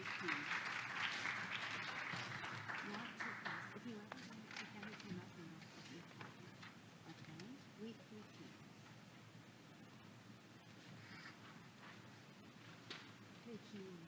15. Not too fast. If you ever want to take anything up, you must put your copy. Okay? Week 13. 13.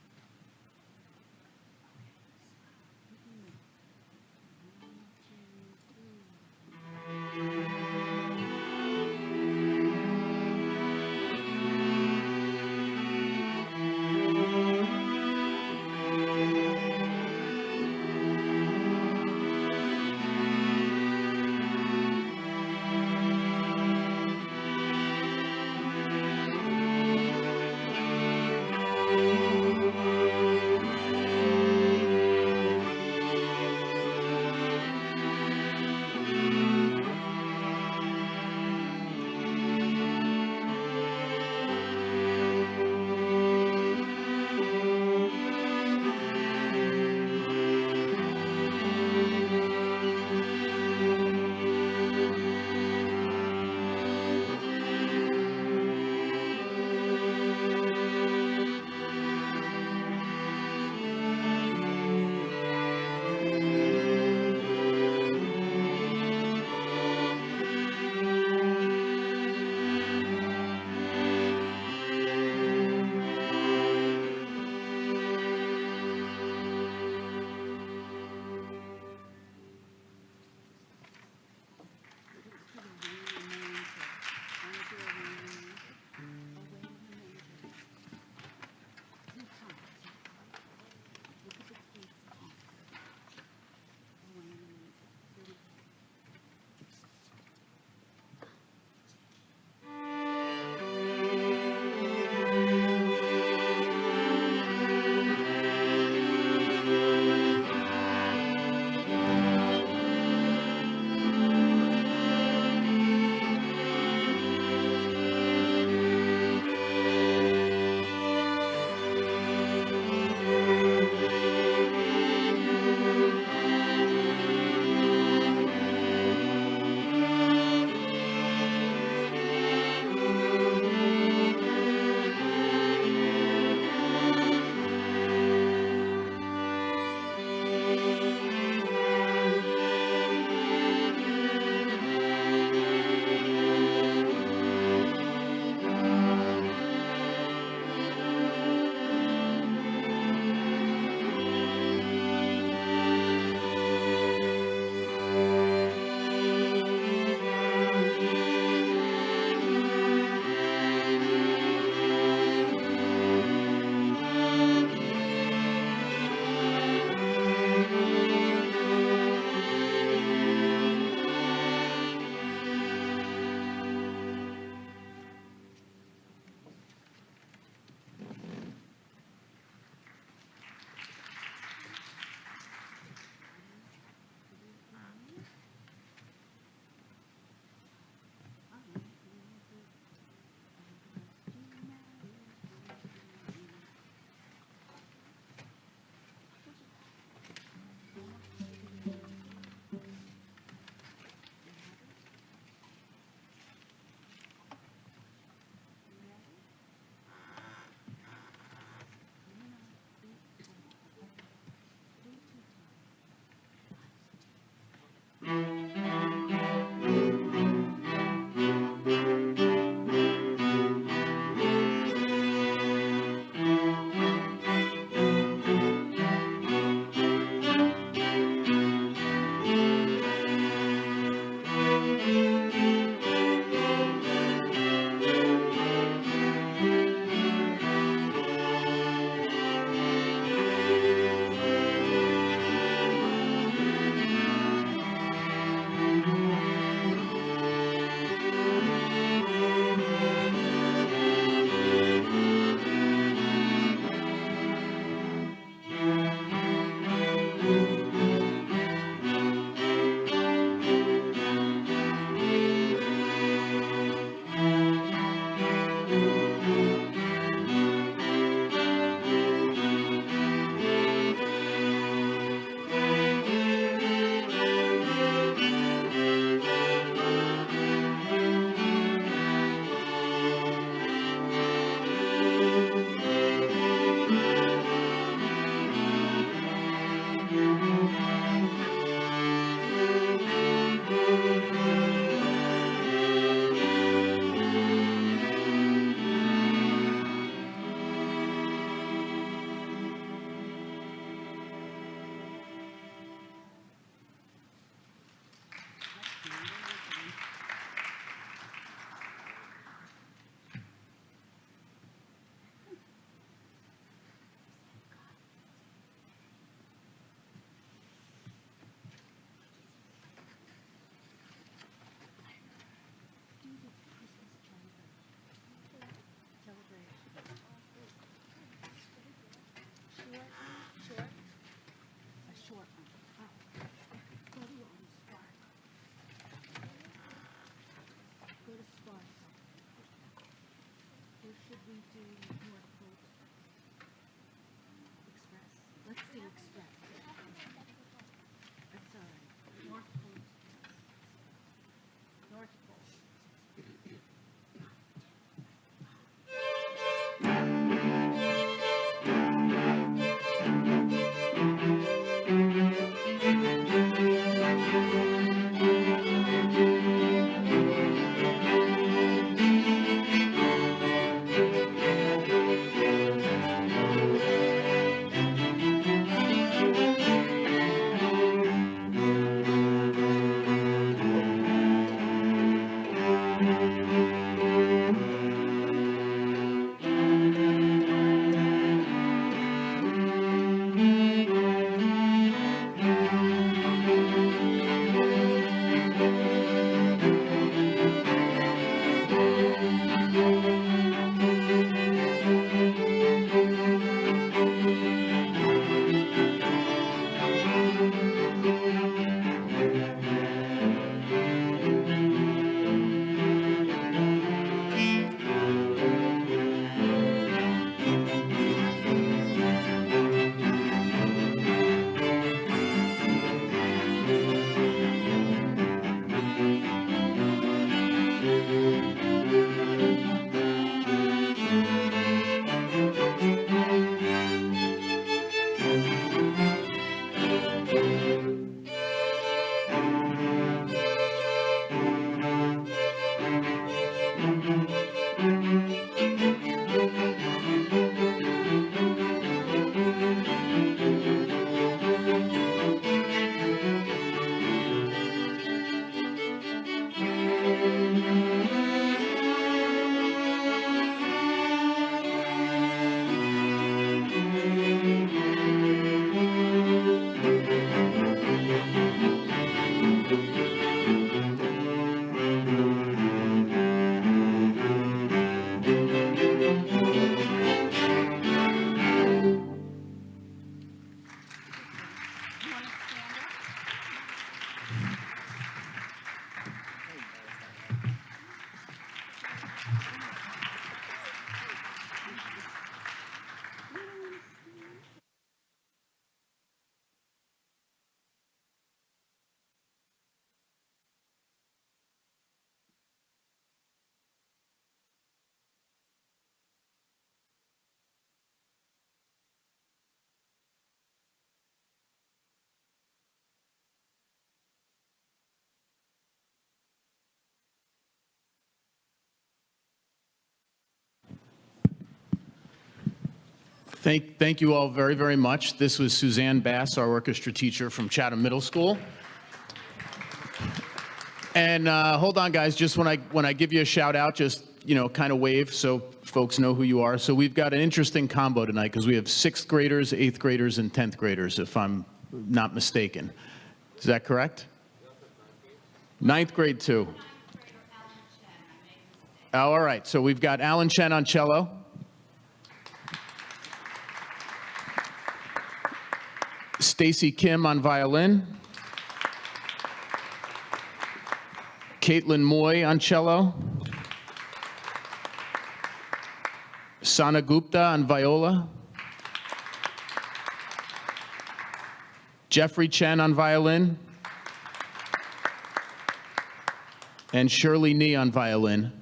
do Norfolk Express. Let's do Express. That's all right. Norfolk Express. Norfolk. You want to stand up? Thank you all very, very much. This was Suzanne Bass, our orchestra teacher from Chatham Middle School. And hold on, guys, just when I give you a shout out, just, kind of wave so folks know who you are. So we've got an interesting combo tonight because we have 6th graders, 8th graders, and 10th graders, if I'm not mistaken. Is that correct? 9th grade too. Oh, all right, so we've got Alan Chen on cello. Stacy Kim on violin. Caitlin Moy on cello. Sana Gupta on viola. Jeffrey Chen on violin. And Shirley Nee on violin.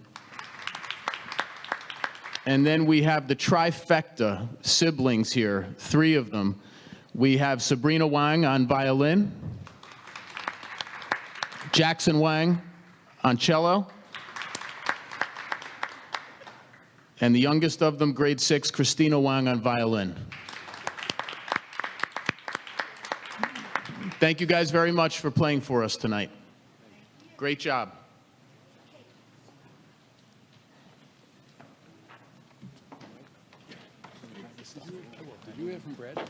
And then we have the trifecta siblings here, 3 of them. We have Sabrina Wang on violin, Jackson Wang on cello, and the youngest of them, grade 6, Christina Wang on violin. Thank you guys very much for playing for us tonight. Great job. Did you hear from Brad?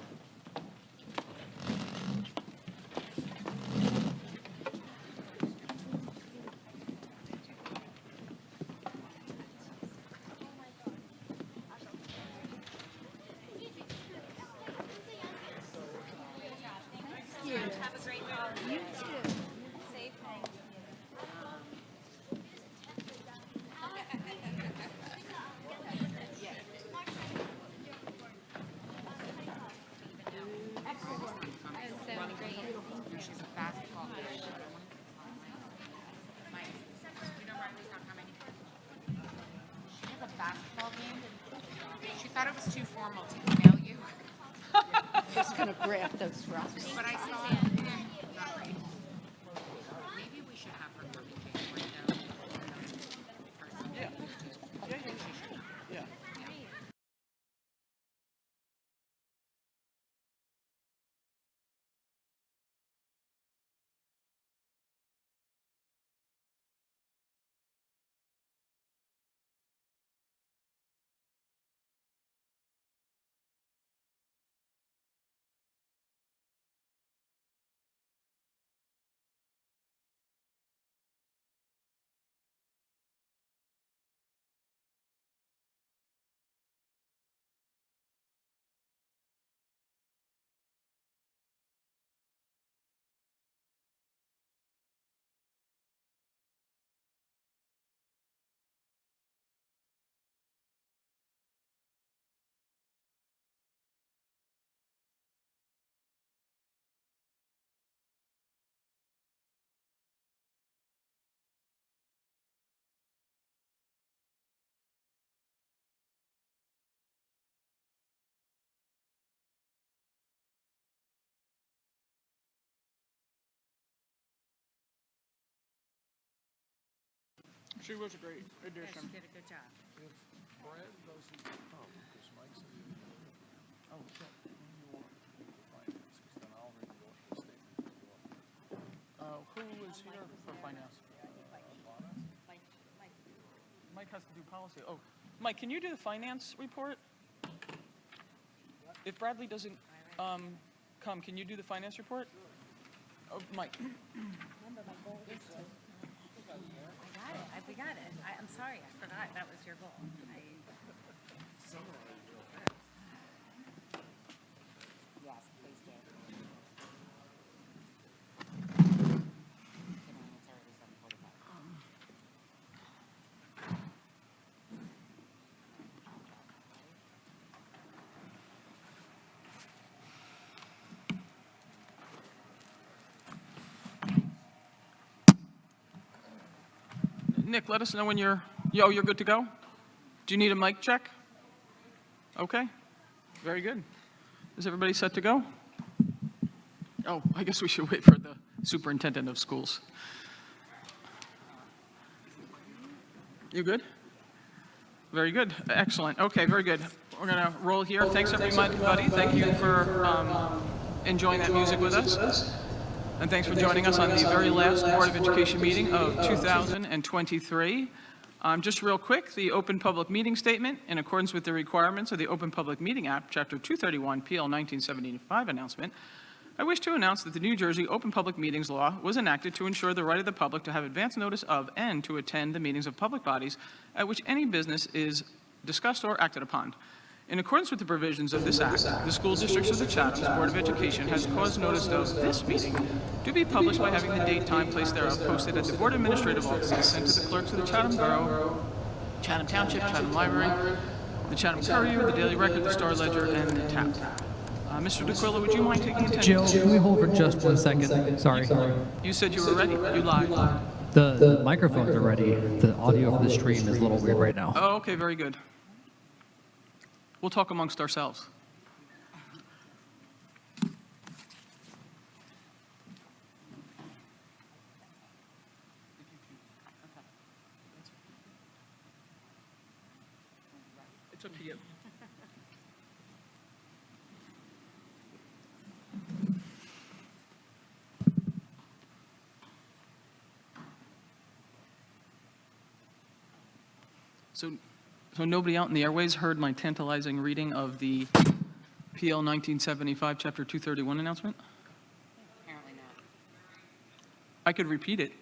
Have a great day. You too. Safe. Thank you. so great. She's a basketball coach. Mike, you know Riley's not coming? She has a basketball game. She thought it was too formal to email you. Just gonna grab those rocks. But I saw it. Not right. Maybe we should have her come in January though. Yeah. Yeah, yeah. Yeah. She was a great addition. She did a good job. Brad doesn't come because Mike's in the oh, shit. Who do you want to finance? Because then I'll read the statement. Who is here for finance? Mike has to do policy. Oh, Mike, can you do the finance report? If Bradley doesn't come, can you do the finance report? Oh, Mike. We got it. I'm sorry, I forgot that was your goal. Yes, please do. It's already 7:45. Nick, let us know when you're good to go? Do you need a mic check? Okay, very good. Is everybody set to go? Oh, I guess we should wait for the superintendent of schools. You good? Very good, excellent. Okay, very good. We're gonna roll here. Thanks everybody. Thank you for enjoying that music with us. And thanks for joining us on the very last Board of Education meeting of 2023. Just real quick, the Open Public Meeting Statement, in accordance with the requirements of the Open Public Meeting Act, Chapter 231, PL 1975 announcement, I wish to announce that the New Jersey Open Public Meetings Law was enacted to ensure the right of the public to have advance notice of and to attend the meetings of public bodies at which any business is discussed or acted upon. In accordance with the provisions of this Act, the School Districts of the Chatham's Board of Education has caused notice of this meeting to be published by having the date, time, place thereof posted at the Board Administrative Offices sent to the clerks of the Chatham Borough, Chatham Township, Chatham Library, the Chatham Courier, the Daily Record, the Star Ledger, and the TAP. Mr. DeQuilla, would you mind taking attendance? Jill, can we hold for just 1 second? Sorry. You said you were ready. You lied. The microphones are ready. The audio for the stream is a little weird right now. Oh, okay, very good. We'll talk amongst ourselves. It's up to you. So nobody out in the airways heard my tantalizing reading of the PL 1975, Chapter 231 announcement? Apparently not. I could repeat it.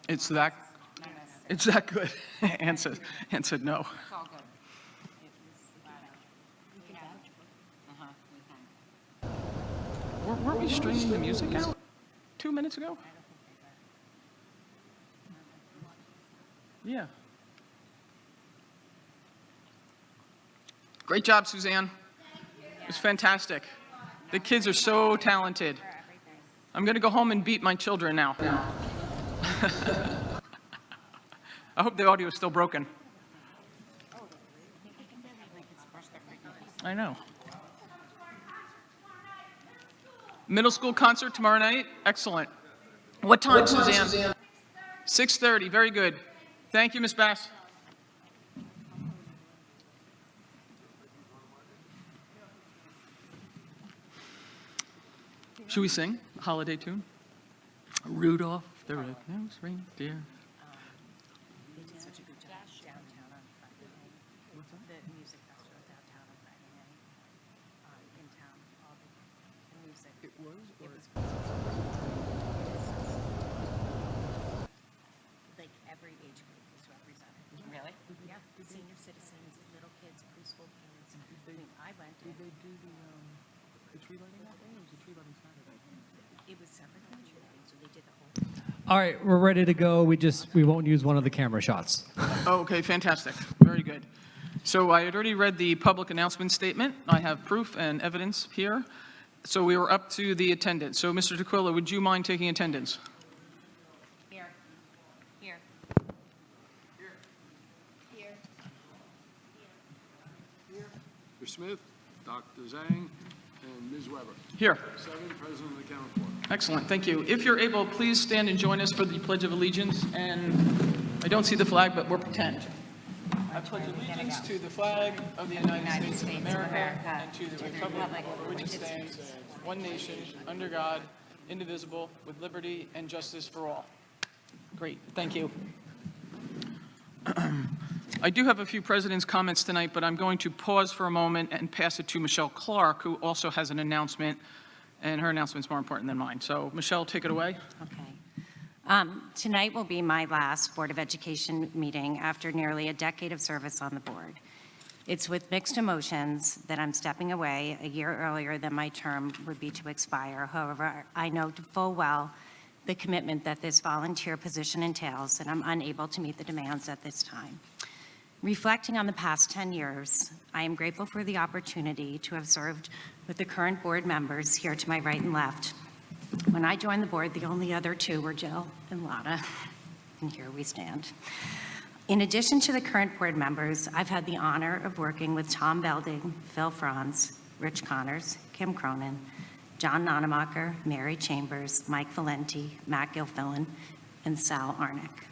It's that good. Ann said no. It's all good. It was, we can. Weren't we streaming the music out 2 minutes ago? Yeah. Great job, Suzanne. It was fantastic. The kids are so talented. For everything. I'm going to go home and beat my children now. I hope the audio is still broken. I know. Middle school concert tomorrow night? Excellent. What time, Suzanne? 6:30, very good. Thank you, Ms. Bass. Should we sing a holiday tune? Rudolph the red-nosed reindeer. They did such a good job downtown on Friday night. The music festival downtown on Friday night. In town, all the music. It was? Like every age group was represented. Really? Yeah, senior citizens, little kids, preschool kids. I mean, I went. Did they do the tree lighting that day, or was the tree lighting Saturday? It was separate from the tree lighting, so they did the whole thing. All right, we're ready to go. We won't use one of the camera shots. Oh, okay, fantastic. Very good. So I had already read the public announcement statement. I have proof and evidence here. So we were up to the attendance. So Mr. DeQuilla, would you mind taking attendance? Here. Here. Here. Mr. Smith, Dr. Zhang, and Ms. Weber. Here. 7, President of the County Court. Excellent, thank you. If you're able, please stand and join us for the Pledge of Allegiance. And I don't see the flag, but we'll pretend. I pledge allegiance to the flag of the United States of America and to the republic for which it stands, one nation, under God, indivisible, with liberty and justice for all. Great, thank you. I do have a few president's comments tonight, but I'm going to pause for a moment and pass it to Michelle Clark, who also has an announcement, and her announcement's more important than mine. So Michelle, take it away. Okay. Tonight will be my last Board of Education meeting after nearly a decade of service on the board. It's with mixed emotions that I'm stepping away a year earlier than my term would be to expire. However, I know full well the commitment that this volunteer position entails, and I'm unable to meet the demands at this time. Reflecting on the past 10 years, I am grateful for the opportunity to have served with the current board members here to my right and left. When I joined the board, the only other two were Jill and Lotta, and here we stand. In addition to the current board members, I've had the honor of working with Tom Belding, Phil Franz, Rich Connors, Kim Cronin, John Nonemacher, Mary Chambers, Mike Valenti, Matt Gilfillan, and Sal Arnick.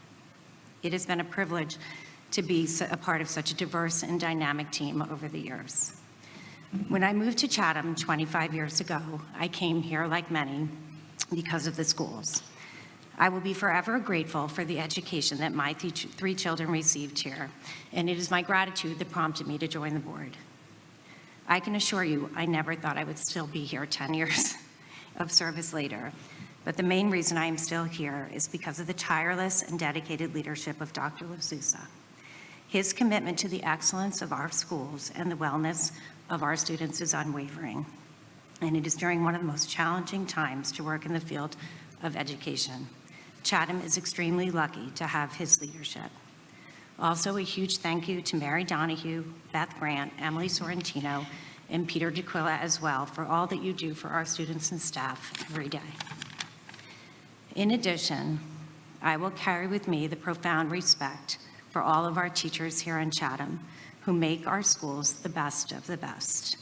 It has been a privilege to be a part of such a diverse and dynamic team over the years. When I moved to Chatham 25 years ago, I came here, like many, because of the schools. I will be forever grateful for the education that my three children received here, and it is my gratitude that prompted me to join the board. I can assure you, I never thought I would still be here 10 years of service later, but the main reason I am still here is because of the tireless and dedicated leadership of Dr. LaSousa. His commitment to the excellence of our schools and the wellness of our students is unwavering, and it is during one of the most challenging times to work in the field of education. Chatham is extremely lucky to have his leadership. Also, a huge thank you to Mary Donahue, Beth Grant, Emily Sorrentino, and Peter DeQuilla as well for all that you do for our students and staff every day. In addition, I will carry with me the profound respect for all of our teachers here in Chatham who make our schools the best of the best.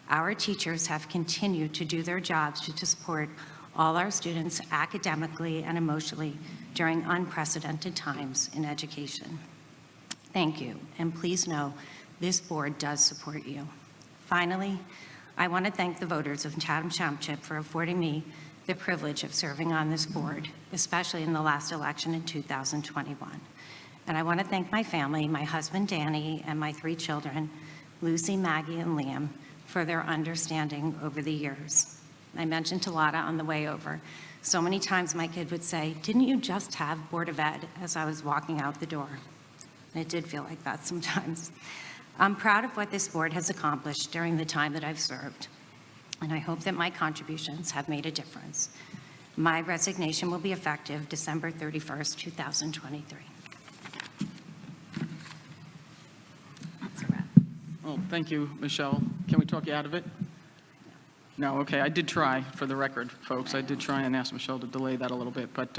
Our teachers have continued to do their jobs to support all our students academically and emotionally during unprecedented times in education. Thank you, and please know this board does support you. Finally, I want to thank the voters of Chatham Township for affording me the privilege of serving on this board, especially in the last election in 2021. And I want to thank my family, my husband Danny, and my three children, Lucy, Maggie, and Liam, for their understanding over the years. I mentioned to Lotta on the way over, so many times my kid would say, "Didn't you just have Board of Ed?" as I was walking out the door. And it did feel like that sometimes. I'm proud of what this board has accomplished during the time that I've served, and I hope that my contributions have made a difference. My resignation will be effective December 31st, 2023. That's a wrap. Well, thank you, Michelle. Can we talk you out of it? No, okay, I did try, for the record, folks. I did try and ask Michelle to delay that a little bit, but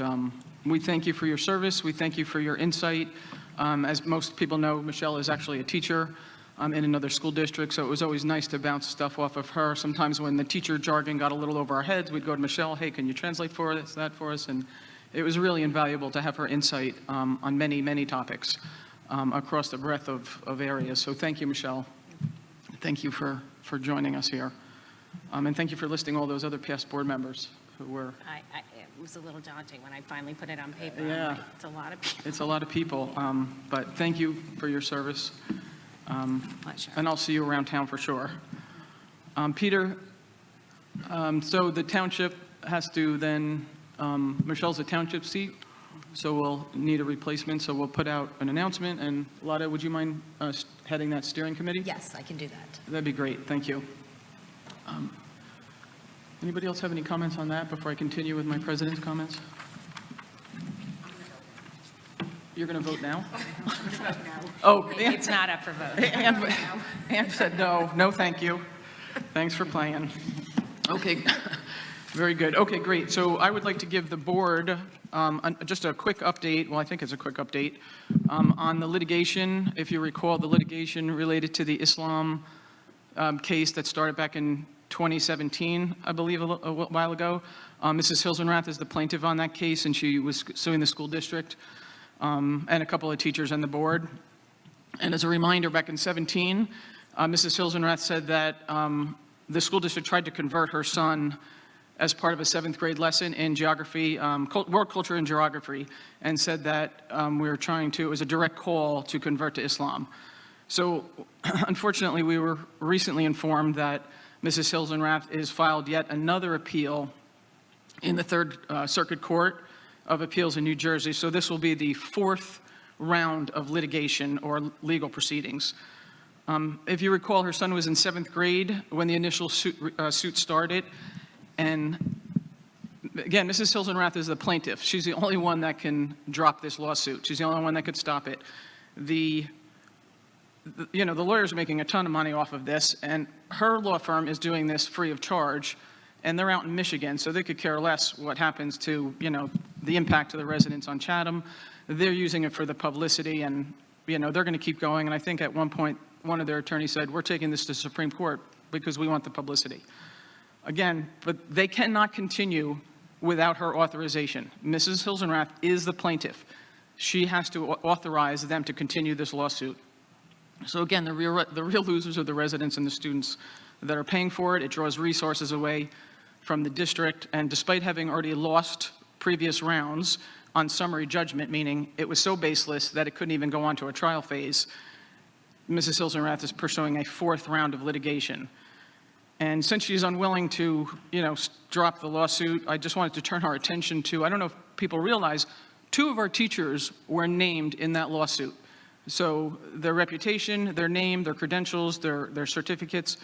we thank you for your service. We thank you for your insight. As most people know, Michelle is actually a teacher in another school district, so it was always nice to bounce stuff off of her. Sometimes when the teacher jargon got a little over our heads, we'd go to Michelle, hey, can you translate for us, that for us? And it was really invaluable to have her insight on many, many topics across the breadth of areas. So thank you, Michelle. Thank you for joining us here. And thank you for listing all those other past board members who were. It was a little daunting when I finally put it on paper. Yeah. I'm like, it's a lot of people. It's a lot of people, but thank you for your service. Pleasure. And I'll see you around town for sure. Peter, so the township has to then, Michelle's a township seat, so we'll need a replacement, so we'll put out an announcement. And Lada, would you mind heading that steering committee? Yes, I can do that. That'd be great, thank you. Anybody else have any comments on that before I continue with my president's comments? You're going to vote now? Oh, It's not up for vote. Ann said no, no thank you. Thanks for playing. Okay, very good. Okay, great. So I would like to give the board just a quick update, well, I think it's a quick update, on the litigation. If you recall, the litigation related to the Islam case that started back in 2017, I believe, a while ago. Mrs. Hilsenrath is the plaintiff on that case, and she was suing the school district and a couple of teachers and the board. And as a reminder, back in 17, Mrs. Hilsenrath said that the school district tried to convert her son as part of a 7th grade lesson in geography, world culture and geography, and said that it was a direct call to convert to Islam. So unfortunately, we were recently informed that Mrs. Hilsenrath is filed yet another appeal in the Third Circuit Court of Appeals in New Jersey. So this will be the 4th round of litigation or legal proceedings. If you recall, her son was in 7th grade when the initial suit started. And again, Mrs. Hilsenrath is the plaintiff. She's the only one that can drop this lawsuit. She's the only one that could stop it. The lawyers are making a ton of money off of this, and her law firm is doing this free of charge, and they're out in Michigan, so they could care less what happens to, the impact to the residents on Chatham. They're using it for the publicity, and, they're going to keep going. And I think at one point, one of their attorneys said, we're taking this to Supreme Court because we want the publicity. Again, but they cannot continue without her authorization. Mrs. Hilsenrath is the plaintiff. She has to authorize them to continue this lawsuit. So again, the real losers are the residents and the students that are paying for it. It draws resources away from the district, and despite having already lost previous rounds on summary judgment, meaning it was so baseless that it couldn't even go on to a trial phase, Mrs. Hilsenrath is pursuing a 4th round of litigation. And since she's unwilling to, drop the lawsuit, I just wanted to turn our attention to, I don't know if people realize, 2 of our teachers were named in that lawsuit. So their reputation, their name, their credentials, their certificates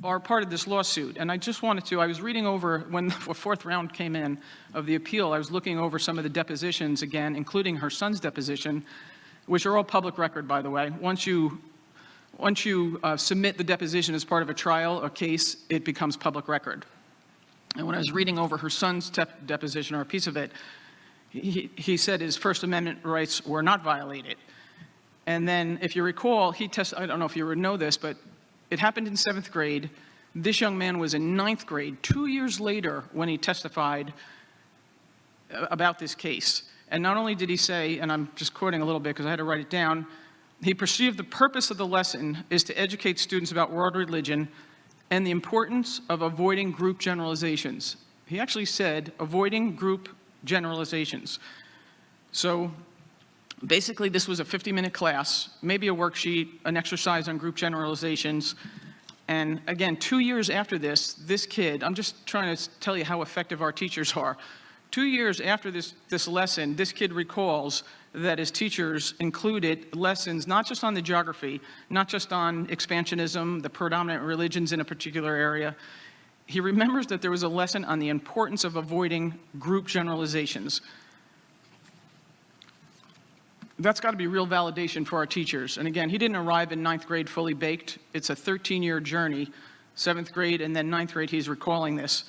are part of this lawsuit. And I just wanted to, I was reading over, when the 4th round came in of the appeal, I was looking over some of the depositions again, including her son's deposition, which are all public record, by the way. Once you submit the deposition as part of a trial, a case, it becomes public record. And when I was reading over her son's deposition, or a piece of it, he said his First Amendment rights were not violated. And then, if you recall, I don't know if you know this, but it happened in 7th grade. This young man was in 9th grade, 2 years later, when he testified about this case. And not only did he say, and I'm just quoting a little bit because I had to write it down, he perceived the purpose of the lesson is to educate students about world religion and the importance of avoiding group generalizations. He actually said, avoiding group generalizations. So basically, this was a 50-minute class, maybe a worksheet, an exercise on group generalizations. And again, 2 years after this kid, I'm just trying to tell you how effective our teachers are. 2 years after this lesson, this kid recalls that his teachers included lessons not just on the geography, not just on expansionism, the predominant religions in a particular area. He remembers that there was a lesson on the importance of avoiding group generalizations. That's got to be real validation for our teachers. And again, he didn't arrive in 9th grade fully baked. It's a 13-year journey 7th grade and then 9th grade, he's recalling this.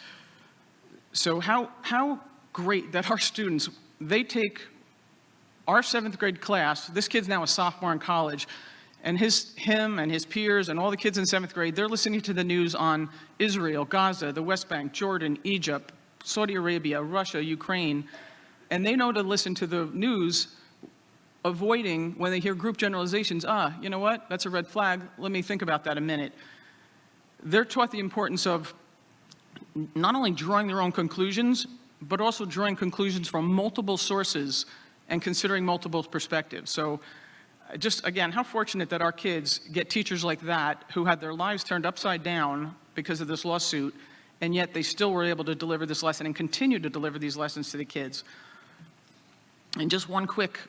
So how great that our students, they take our 7th grade class, this kid's now a sophomore in college, and him and his peers and all the kids in 7th grade, they're listening to the news on Israel, Gaza, the West Bank, Jordan, Egypt, Saudi Arabia, Russia, Ukraine, and they know to listen to the news, avoiding when they hear group generalizations, you know what, that's a red flag, let me think about that a minute. They're taught the importance of not only drawing their own conclusions, but also drawing conclusions from multiple sources and considering multiple perspectives. So just, again, how fortunate that our kids get teachers like that who had their lives turned upside down because of this lawsuit, and yet they still were able to deliver this lesson and continue to deliver these lessons to the kids. And just one quick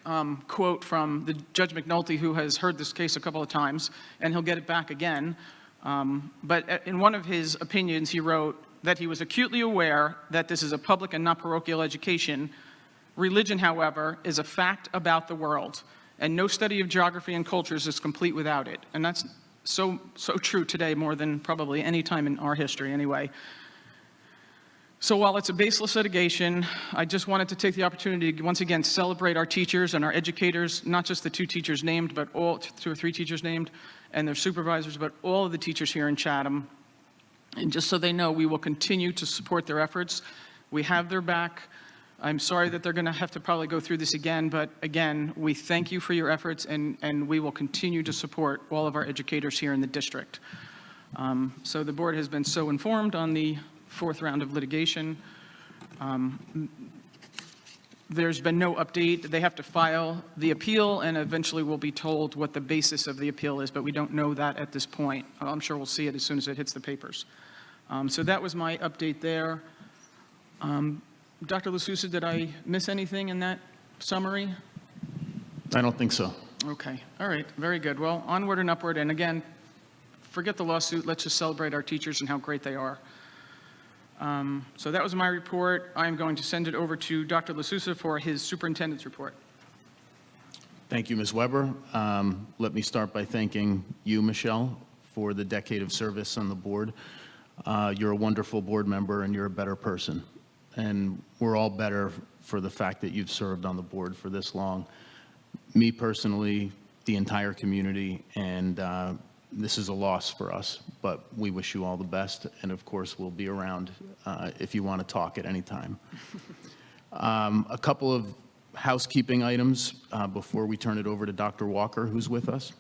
quote from the Judge McNulty, who has heard this case a couple of times, and he'll get it back again. But in one of his opinions, he wrote that he was acutely aware that this is a public and not parochial education. Religion, however, is a fact about the world, and no study of geography and cultures is complete without it. And that's so true today, more than probably any time in our history anyway. So while it's a baseless litigation, I just wanted to take the opportunity to once again celebrate our teachers and our educators, not just the 2 teachers named, but all 2 or 3 teachers named, and their supervisors, but all of the teachers here in Chatham. And just so they know, we will continue to support their efforts. We have their back. I'm sorry that they're going to have to probably go through this again, but again, we thank you for your efforts, and we will continue to support all of our educators here in the district. So the board has been so informed on the 4th round of litigation. There's been no update. They have to file the appeal, and eventually we'll be told what the basis of the appeal is, but we don't know that at this point. I'm sure we'll see it as soon as it hits the papers. So that was my update there. Dr. LaSousa, did I miss anything in that summary? I don't think so. Okay, all right, very good. Well, onward and upward, and again, forget the lawsuit. Let's just celebrate our teachers and how great they are. So that was my report. I'm going to send it over to Dr. LaSousa for his superintendent's report. Thank you, Ms. Weber. Let me start by thanking you, Michelle, for the decade of service on the board. You're a wonderful board member, and you're a better person. And we're all better for the fact that you've served on the board for this long. Me personally, the entire community, and this is a loss for us, but we wish you all the best. And of course, we'll be around if you want to talk at any time. A couple of housekeeping items before we turn it over to Dr. Walker, who's with us.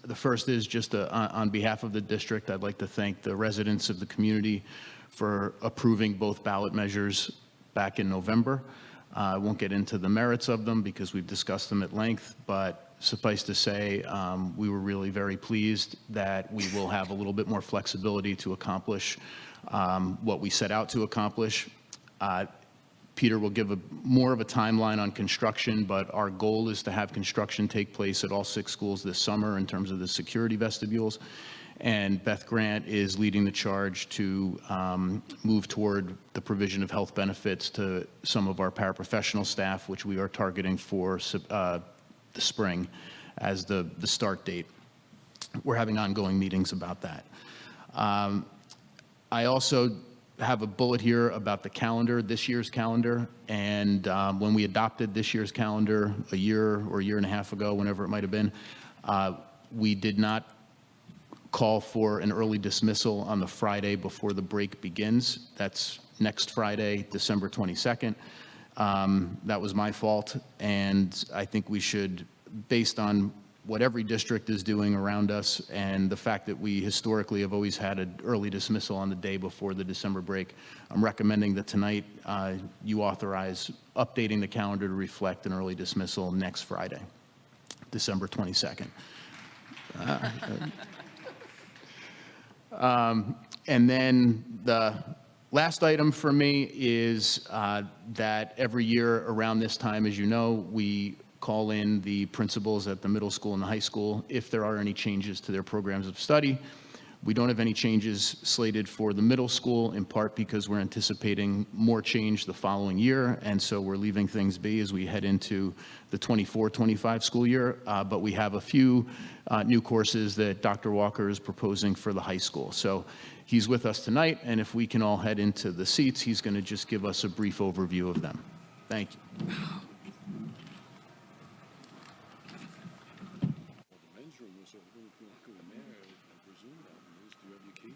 The first is just on behalf of the district, I'd like to thank the residents of the community for approving both ballot measures back in November. I won't get into the merits of them because we've discussed them at length, but suffice to say, we were really very pleased that we will have a little bit more flexibility to accomplish what we set out to accomplish. Peter will give more of a timeline on construction, but our goal is to have construction take place at all 6 schools this summer in terms of the security vestibules. And Beth Grant is leading the charge to move toward the provision of health benefits to some of our paraprofessional staff, which we are targeting for the spring as the start date. We're having ongoing meetings about that. I also have a bullet here about the calendar, this year's calendar, and when we adopted this year's calendar a year or a year and a half ago, whenever it might have been, we did not call for an early dismissal on the Friday before the break begins. That's next Friday, December 22nd. That was my fault, and I think we should, based on what every district is doing around us and the fact that we historically have always had an early dismissal on the day before the December break, I'm recommending that tonight you authorize updating the calendar to reflect an early dismissal next Friday, December 22nd. And then the last item for me is that every year around this time, as you know, we call in the principals at the middle school and the high school if there are any changes to their programs of study. We don't have any changes slated for the middle school, in part because we're anticipating more change the following year, and so we're leaving things be as we head into the 24-25 school year. But we have a few new courses that Dr. Walker is proposing for the high school. So he's with us tonight, and if we can all head into the seats, he's going to just give us a brief overview of them. Thank you. Men's room was over there, I presume that is. Do you have your key?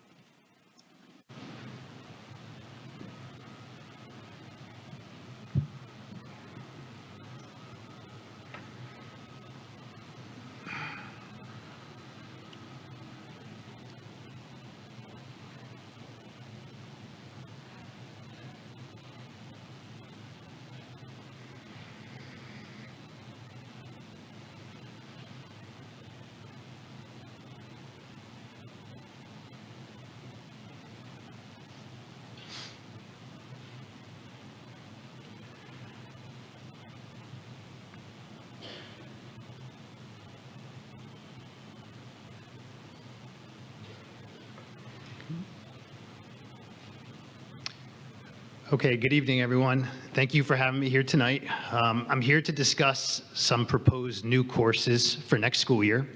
Okay, good evening, everyone. Thank you for having me here tonight. I'm here to discuss some proposed new courses for next school year.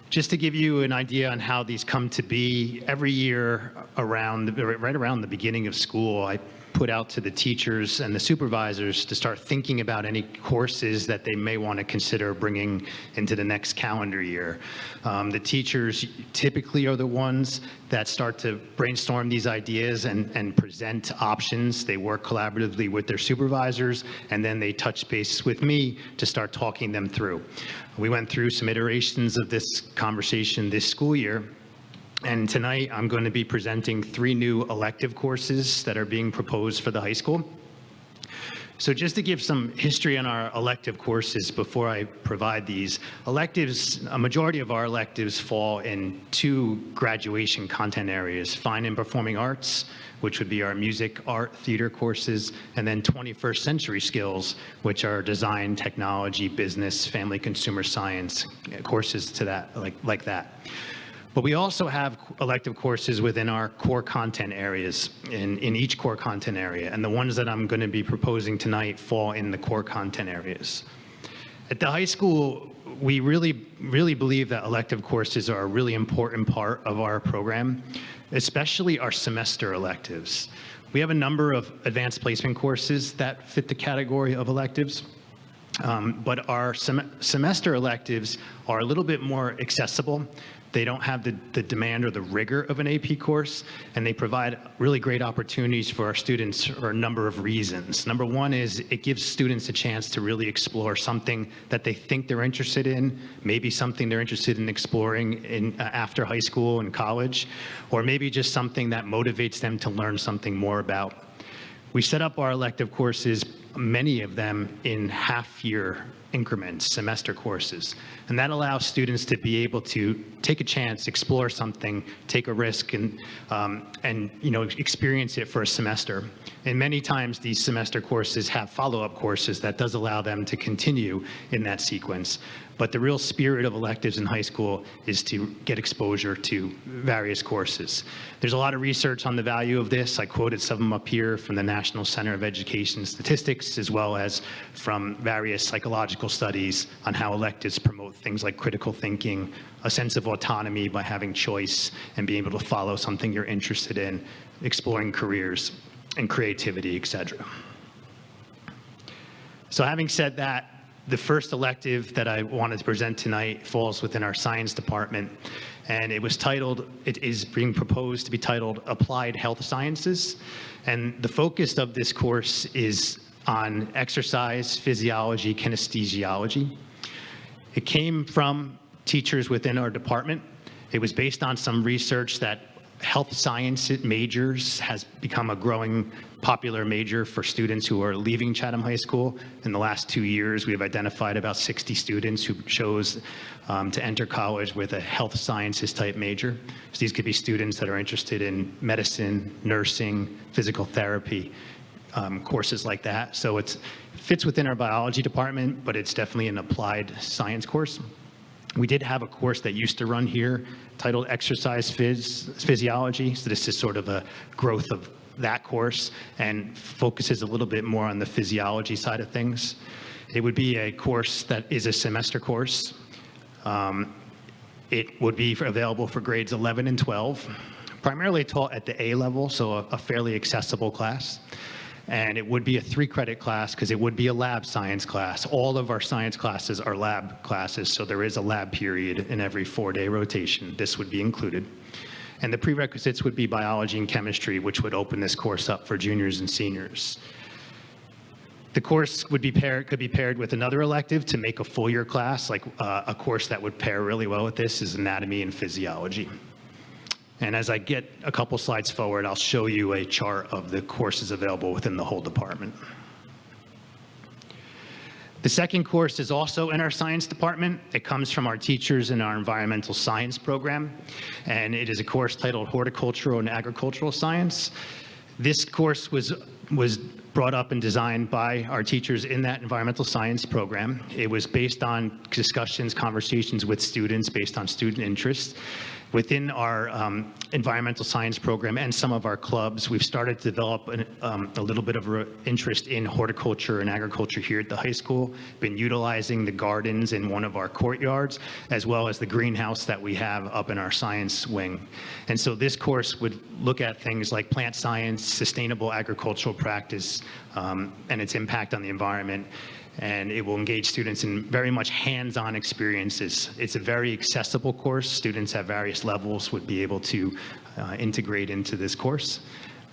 Just to give you an idea on how these come to be, every year right around the beginning of school, I put out to the teachers and the supervisors to start thinking about any courses that they may want to consider bringing into the next calendar year. The teachers typically are the ones that start to brainstorm these ideas and present options. They work collaboratively with their supervisors, and then they touch base with me to start talking them through. We went through some iterations of this conversation this school year. And tonight, I'm going to be presenting 3 new elective courses that are being proposed for the high school. So just to give some history on our elective courses before I provide these, electives, a majority of our electives fall in 2 graduation content areas: fine and performing arts, which would be our music, art, theater courses, and then 21st century skills, which are design, technology, business, family, consumer science courses to that, like that. But we also have elective courses within our core content areas, in each core content area, and the ones that I'm going to be proposing tonight fall in the core content areas. At the high school, we really believe that elective courses are a really important part of our program, especially our semester electives. We have a number of advanced placement courses that fit the category of electives. But our semester electives are a little bit more accessible. They don't have the demand or the rigor of an AP course, and they provide really great opportunities for our students for a number of reasons. Number one is it gives students a chance to really explore something that they think they're interested in, maybe something they're interested in exploring after high school and college, or maybe just something that motivates them to learn something more about. We set up our elective courses, many of them in half-year increments, semester courses, and that allows students to be able to take a chance, explore something, take a risk, and experience it for a semester. And many times these semester courses have follow-up courses that does allow them to continue in that sequence. But the real spirit of electives in high school is to get exposure to various courses. There's a lot of research on the value of this. I quoted some of them up here from the National Center of Education Statistics, as well as from various psychological studies on how electives promote things like critical thinking, a sense of autonomy by having choice, and being able to follow something you're interested in, exploring careers and creativity, etc. So having said that, the first elective that I wanted to present tonight falls within our science department, and it is being proposed to be titled Applied Health Sciences. And the focus of this course is on exercise, physiology, kinesthesiology. It came from teachers within our department. It was based on some research that health science majors has become a growing popular major for students who are leaving Chatham High School. In the last 2 years, we have identified about 60 students who chose to enter college with a health sciences type major. So these could be students that are interested in medicine, nursing, physical therapy, courses like that. So it fits within our biology department, but it's definitely an applied science course. We did have a course that used to run here titled Exercise Physiology. So this is sort of a growth of that course and focuses a little bit more on the physiology side of things. It would be a course that is a semester course. It would be available for grades 11 and 12, primarily taught at the A level, so a fairly accessible class. And it would be a 3-credit class because it would be a lab science class. All of our science classes are lab classes, so there is a lab period in every 4-day rotation. This would be included. And the prerequisites would be biology and chemistry, which would open this course up for juniors and seniors. The course could be paired with another elective to make a full year class, like a course that would pair really well with this is anatomy and physiology. And as I get a couple slides forward, I'll show you a chart of the courses available within the whole department. The second course is also in our science department. It comes from our teachers in our environmental science program, and it is a course titled Horticultural and Agricultural Science. This course was brought up and designed by our teachers in that environmental science program. It was based on discussions, conversations with students based on student interest. Within our environmental science program and some of our clubs, we've started to develop a little bit of interest in horticulture and agriculture here at the high school, been utilizing the gardens in one of our courtyards, as well as the greenhouse that we have up in our science wing. And so this course would look at things like plant science, sustainable agricultural practice, and its impact on the environment. And it will engage students in very much hands-on experiences. It's a very accessible course. Students at various levels would be able to integrate into this course.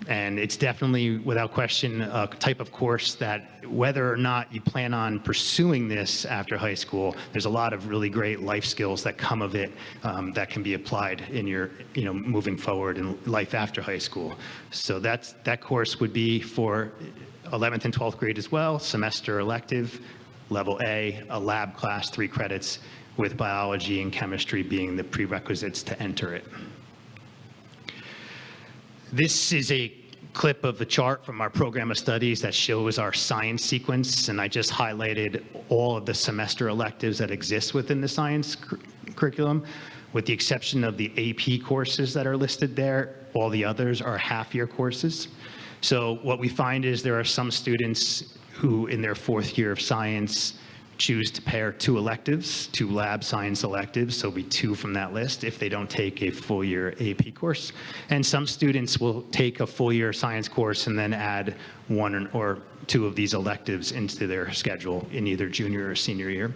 And it's definitely, without question, a type of course that whether or not you plan on pursuing this after high school, there's a lot of really great life skills that come of it that can be applied in your, moving forward in life after high school. So that course would be for 11th and 12th grade as well, semester elective, level A, a lab class, 3 credits, with biology and chemistry being the prerequisites to enter it. This is a clip of the chart from our program of studies that shows our science sequence, and I just highlighted all of the semester electives that exist within the science curriculum, with the exception of the AP courses that are listed there. All the others are half-year courses. So what we find is there are some students who, in their 4th year of science, choose to pair 2 electives, 2 lab science electives, so it'll be 2 from that list if they don't take a full year AP course. And some students will take a full year science course and then add 1 or 2 of these electives into their schedule in either junior or senior year.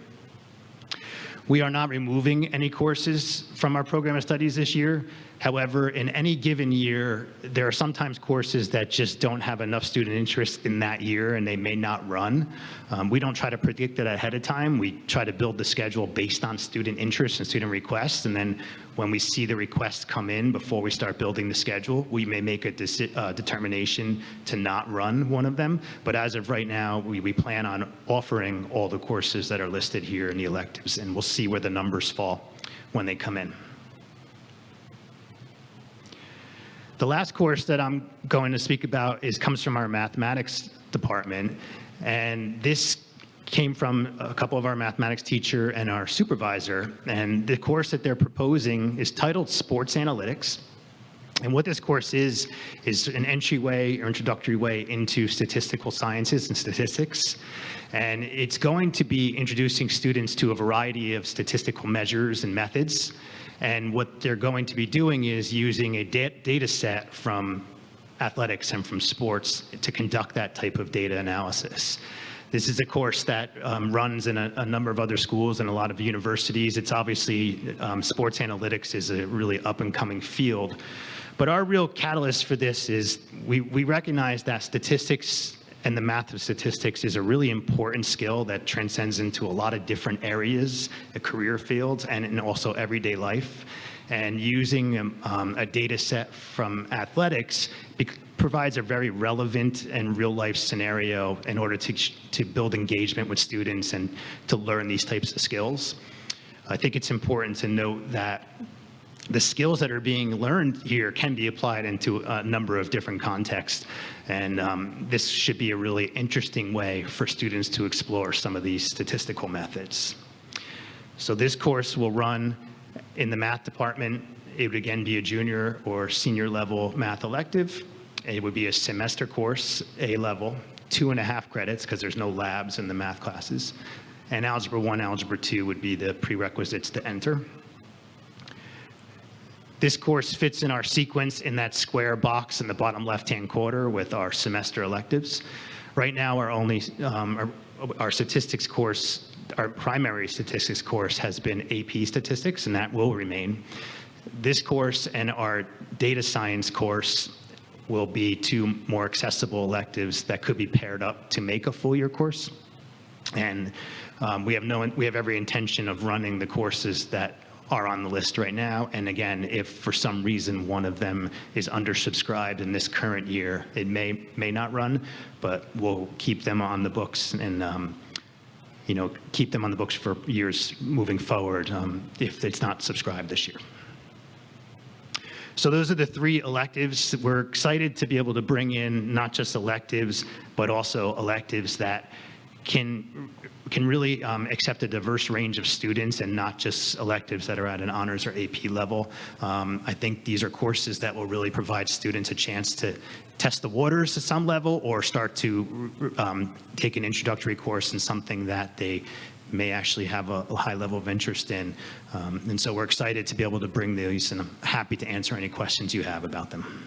We are not removing any courses from our program of studies this year. However, in any given year, there are sometimes courses that just don't have enough student interest in that year and they may not run. We don't try to predict that ahead of time. We try to build the schedule based on student interest and student requests. And then when we see the requests come in before we start building the schedule, we may make a determination to not run one of them. But as of right now, we plan on offering all the courses that are listed here in the electives, and we'll see where the numbers fall when they come in. The last course that I'm going to speak about comes from our mathematics department, and this came from a couple of our mathematics teacher and our supervisor, and the course that they're proposing is titled Sports Analytics. And what this course is an entryway or introductory way into statistical sciences and statistics. And it's going to be introducing students to a variety of statistical measures and methods. And what they're going to be doing is using a data set from athletics and from sports to conduct that type of data analysis. This is a course that runs in a number of other schools and a lot of universities. It's obviously, sports analytics is a really up-and-coming field. But our real catalyst for this is we recognize that statistics and the math of statistics is a really important skill that transcends into a lot of different areas, career fields, and in also everyday life. And using a data set from athletics provides a very relevant and real-life scenario in order to build engagement with students and to learn these types of skills. I think it's important to note that the skills that are being learned here can be applied into a number of different contexts. And this should be a really interesting way for students to explore some of these statistical methods. So this course will run in the math department. It would again be a junior or senior level math elective. It would be a semester course, A level, 2.5 credits because there's no labs in the math classes. And Algebra 1, Algebra 2 would be the prerequisites to enter. This course fits in our sequence in that square box in the bottom left-hand corner with our semester electives. Right now, our statistics course, our primary statistics course has been AP statistics, and that will remain. This course and our data science course will be 2 more accessible electives that could be paired up to make a full year course. And we have every intention of running the courses that are on the list right now. And again, if for some reason one of them is undersubscribed in this current year, it may not run, but we'll keep them on the books and keep them on the books for years moving forward if it's not subscribed this year. So those are the 3 electives. We're excited to be able to bring in not just electives, but also electives that can really accept a diverse range of students and not just electives that are at an honors or AP level. I think these are courses that will really provide students a chance to test the waters at some level or start to take an introductory course in something that they may actually have a high level of interest in. And so we're excited to be able to bring these, and I'm happy to answer any questions you have about them.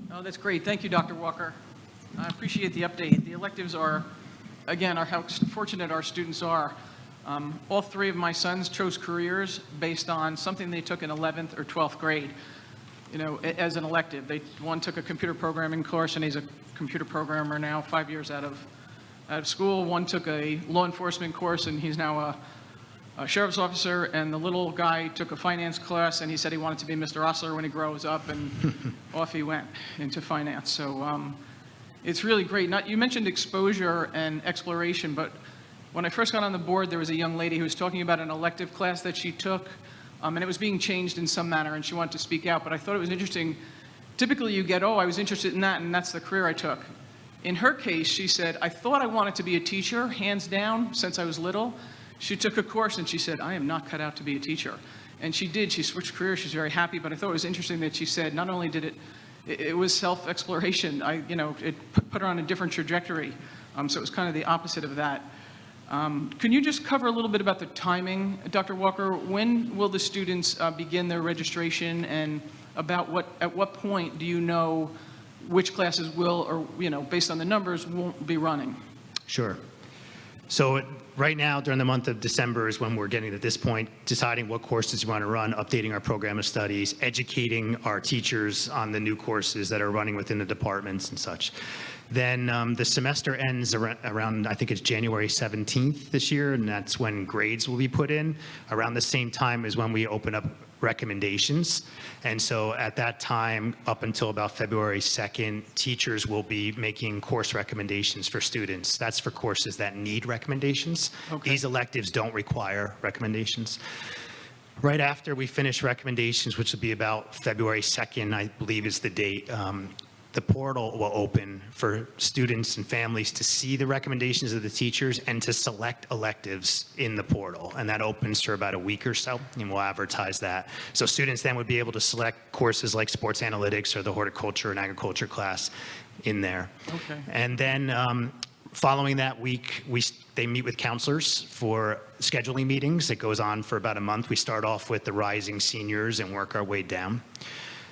Oh, that's great. Thank you, Dr. Walker. I appreciate the update. The electives are, again, how fortunate our students are. All 3 of my sons chose careers based on something they took in 11th or 12th grade, as an elective. One took a computer programming course, and he's a computer programmer now, 5 years out of school. One took a law enforcement course, and he's now a sheriff's officer, and the little guy took a finance class, and he said he wanted to be Mr. Osler when he grows up, and off he went into finance. So it's really great. You mentioned exposure and exploration, but when I first got on the board, there was a young lady who was talking about an elective class that she took, and it was being changed in some manner, and she wanted to speak out, but I thought it was interesting. Typically you get, I was interested in that, and that's the career I took. In her case, she said, I thought I wanted to be a teacher, hands down, since I was little. She took a course and she said, I am not cut out to be a teacher. And she did. She switched careers. She's very happy. But I thought it was interesting that she said not only did it was self-exploration. It put her on a different trajectory. So it was kind of the opposite of that. Can you just cover a little bit about the timing, Dr. Walker? When will the students begin their registration, and at what point do you know which classes will, or based on the numbers, won't be running? Sure. So right now, during the month of December is when we're getting to this point, deciding what courses we want to run, updating our program of studies, educating our teachers on the new courses that are running within the departments and such. Then the semester ends around, I think it's January 17th this year, and that's when grades will be put in. Around the same time is when we open up recommendations. And so at that time, up until about February 2nd, teachers will be making course recommendations for students. That's for courses that need recommendations. Okay. These electives don't require recommendations. Right after we finish recommendations, which will be about February 2nd, I believe is the date, the portal will open for students and families to see the recommendations of the teachers and to select electives in the portal. And that opens for about a week or so, and we'll advertise that. So students then would be able to select courses like sports analytics or the horticulture and agriculture class in there. Okay. And then following that week, they meet with counselors for scheduling meetings. It goes on for about a month. We start off with the rising seniors and work our way down.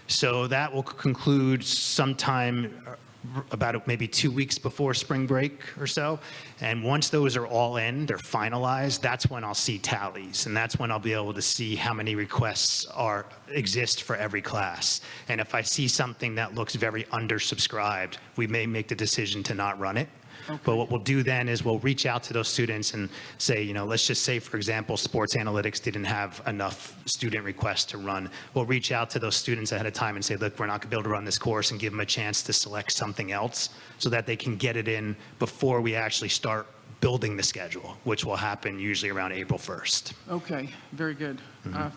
So that will conclude sometime about maybe 2 weeks before spring break or so. And once those are all in, they're finalized, that's when I'll see tallies. And that's when I'll be able to see how many requests exist for every class. And if I see something that looks very undersubscribed, we may make the decision to not run it. But what we'll do then is we'll reach out to those students and say, let's just say, for example, sports analytics didn't have enough student requests to run. We'll reach out to those students ahead of time and say, look, we're not going to be able to run this course, and give them a chance to select something else so that they can get it in before we actually start building the schedule, which will happen usually around April 1st. Okay, very good.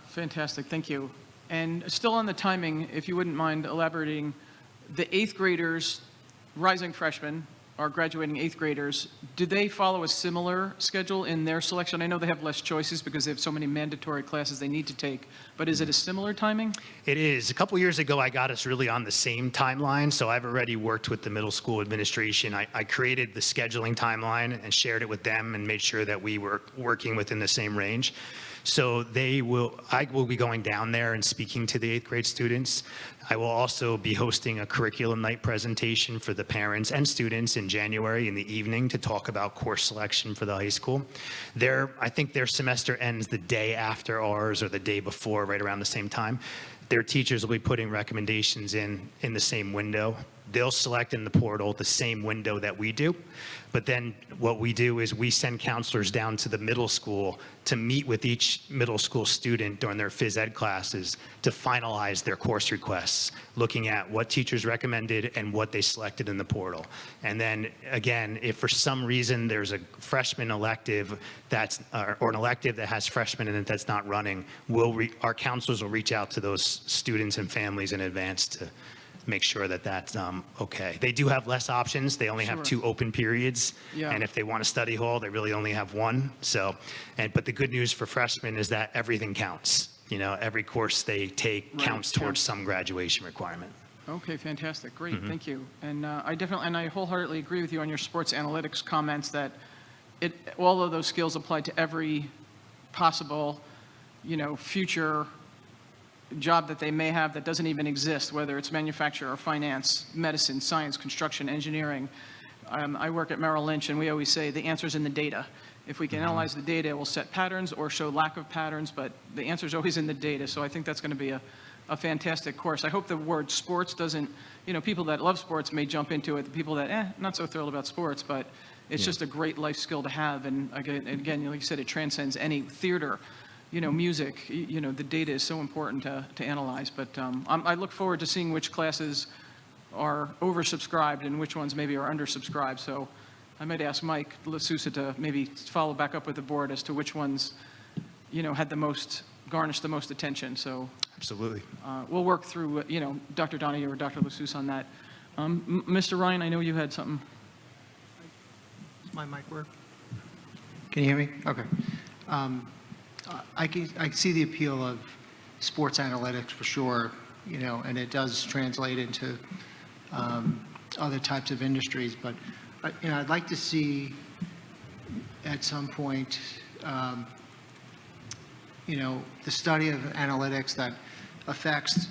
Fantastic, thank you. And still on the timing, if you wouldn't mind elaborating, the 8th graders, rising freshmen, are graduating 8th graders, do they follow a similar schedule in their selection? I know they have less choices because they have so many mandatory classes they need to take, but is it a similar timing? It is. A couple years ago, I got us really on the same timeline, so I've already worked with the middle school administration. I created the scheduling timeline and shared it with them and made sure that we were working within the same range. So I will be going down there and speaking to the 8th grade students. I will also be hosting a curriculum night presentation for the parents and students in January in the evening to talk about course selection for the high school. I think their semester ends the day after ours or the day before, right around the same time. Their teachers will be putting recommendations in the same window. They'll select in the portal the same window that we do. But then what we do is we send counselors down to the middle school to meet with each middle school student during their phys ed classes to finalize their course requests, looking at what teachers recommended and what they selected in the portal. And then again, if for some reason there's a freshman elective or an elective that has freshmen in it that's not running, our counselors will reach out to those students and families in advance to make sure that that's okay. They do have less options. They only have 2 open periods. Yeah. And if they want a study hall, they really only have 1. But the good news for freshmen is that everything counts. Every course they take counts towards some graduation requirement. Okay, fantastic, great, thank you. And I wholeheartedly agree with you on your sports analytics comments that all of those skills apply to every possible, future job that they may have that doesn't even exist, whether it's manufacture or finance, medicine, science, construction, engineering. I work at Merrill Lynch, and we always say the answer's in the data. If we can analyze the data, we'll set patterns or show lack of patterns, but the answer's always in the data. So I think that's going to be a fantastic course. I hope the word sports doesn't, people that love sports may jump into it. The people that, not so thrilled about sports, but it's just a great life skill to have. And again, like you said, it transcends any theater, music, the data is so important to analyze. But I look forward to seeing which classes are oversubscribed and which ones maybe are undersubscribed. So I might ask Mike LaSousa to maybe follow back up with the board as to which ones, had garnished the most attention. So Absolutely. We'll work through, Dr. Donahue or Dr. LaSousa on that. Mr. Ryan, I know you had something. Does my mic work? Can you hear me? Okay. I see the appeal of sports analytics for sure, and it does translate into other types of industries. But, I'd like to see at some point, the study of analytics that affects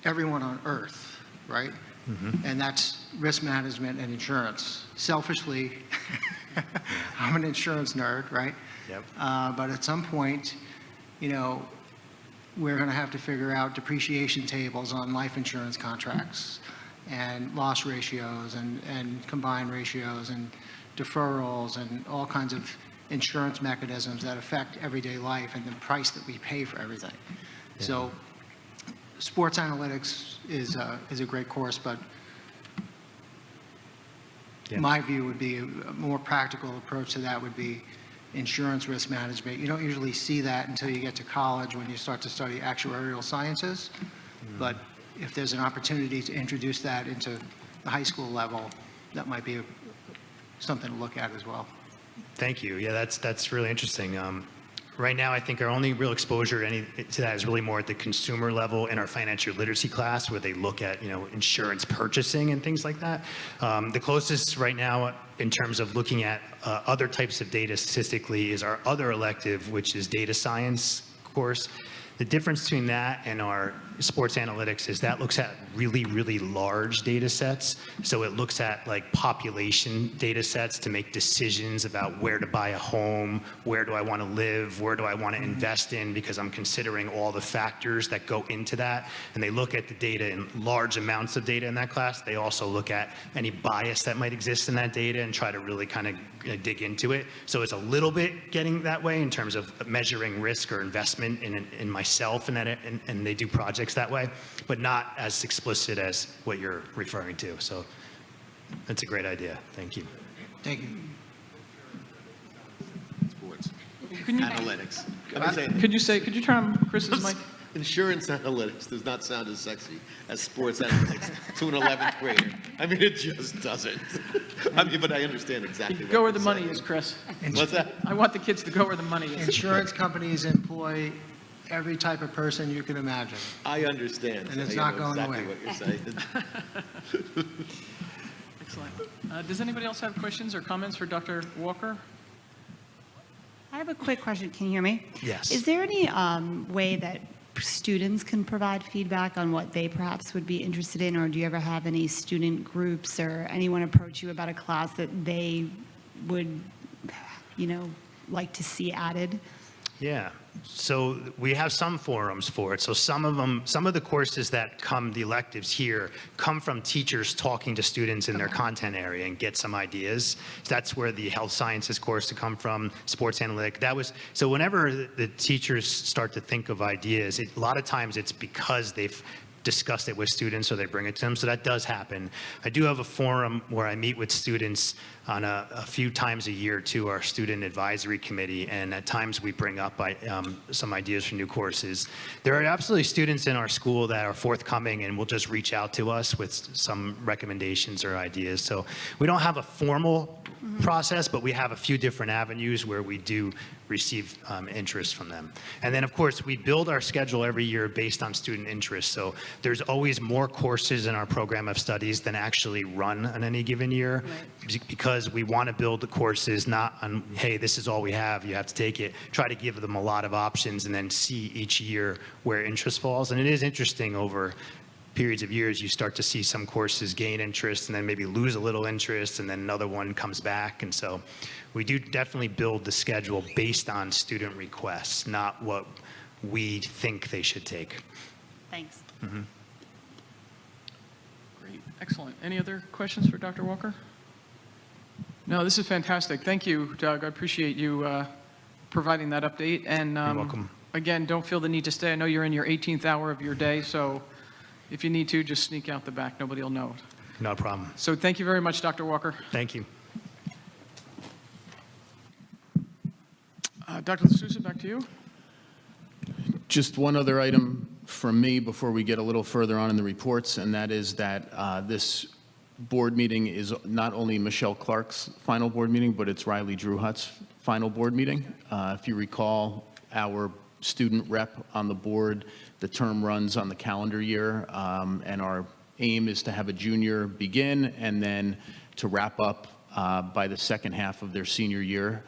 everyone on Earth, right? Mm-hmm. And that's risk management and insurance. Selfishly, I'm an insurance nerd, right? Yep. But at some point, we're going to have to figure out depreciation tables on life insurance contracts and loss ratios and combined ratios and deferrals and all kinds of insurance mechanisms that affect everyday life and the price that we pay for everything. Yeah. So sports analytics is a great course, but my view would be a more practical approach to that would be insurance risk management. You don't usually see that until you get to college when you start to study actuarial sciences. But if there's an opportunity to introduce that into the high school level, that might be something to look at as well. Thank you. Yeah, that's really interesting. Right now, I think our only real exposure to that is really more at the consumer level in our financial literacy class, where they look at insurance purchasing and things like that. The closest right now, in terms of looking at other types of data statistically, is our other elective, which is data science course. The difference between that and our sports analytics is that looks at really, really large data sets. So it looks at like population data sets to make decisions about where to buy a home, where do I want to live, where do I want to invest in, because I'm considering all the factors that go into that. And they look at the data in large amounts of data in that class. They also look at any bias that might exist in that data and try to really kind of dig into it. So it's a little bit getting that way in terms of measuring risk or investment in myself, and they do projects that way, but not as explicit as what you're referring to. So that's a great idea. Thank you. Thank you. Sports. Can you, Analytics. could you turn on Chris's mic? Insurance analytics does not sound as sexy as sports analytics to an 11th grader. I mean, it just doesn't. I mean, but I understand exactly Go where the you're money saying. is, Chris. What's that? I want the kids to go where the money is. Insurance companies employ every type of person you can imagine. I understand. And it's I not know going exactly away. what you're saying. Excellent. Does anybody else have questions or comments for Dr. Walker? I have a quick question. Can you hear me? Yes. Is there any way that students can provide feedback on what they perhaps would be interested in, or do you ever have any student groups or anyone approach you about a class that they would, like to see added? Yeah. So we have some forums for it. So some of the courses that come, the electives here, come from teachers talking to students in their content area and get some ideas. So that's where the health sciences course to come from, sports analytic. So whenever the teachers start to think of ideas, a lot of times it's because they've discussed it with students or they bring it to them. So that does happen. I do have a forum where I meet with students on a few times a year to our student advisory committee, and at times we bring up some ideas for new courses. There are absolutely students in our school that are forthcoming and will just reach out to us with some recommendations or ideas. So we don't have a formal process, but we have a few different avenues where we do receive interest from them. And then, of course, we build our schedule every year based on student interest. So there's always more courses in our program of studies than actually run on any given year, because we want to build the courses not on, hey, this is all we have, you have to take it. Try to give them a lot of options and then see each year where interest falls. And it is interesting over periods of years, you start to see some courses gain interest and then maybe lose a little interest, and then another one comes back. And so we do definitely build the schedule based on student requests, not what we think they should take. Thanks. Great. Excellent. Any other questions for Dr. Walker? No, this is fantastic. Thank you, Doug. I appreciate you providing that update. And You're welcome. Again, don't feel the need to stay. I know you're in your 18th hour of your day, so if you need to, just sneak out the back. Nobody will know. No problem. So thank you very much, Dr. Walker. Thank you. Dr. D'Souza, back to you. Just one other item from me before we get a little further on in the reports, and that is that this board meeting is not only Michelle Clark's final board meeting, but it's Riley Drewhutt's final board meeting. If you recall, our student rep on the board, the term runs on the calendar year, and our aim is to have a junior begin and then to wrap up by the second half of their senior year.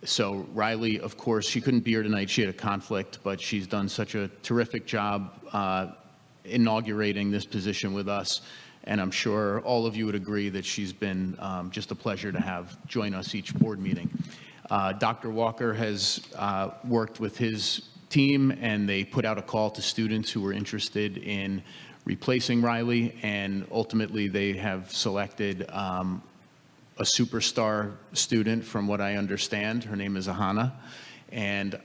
So Riley, of course, she couldn't be here tonight. She had a conflict, but she's done such a terrific job inaugurating this position with us. And I'm sure all of you would agree that she's been just a pleasure to have join us each board meeting. Dr. Walker has worked with his team, and they put out a call to students who were interested in replacing Riley, and ultimately they have selected a superstar student, from what I understand. Her name is Ahana, and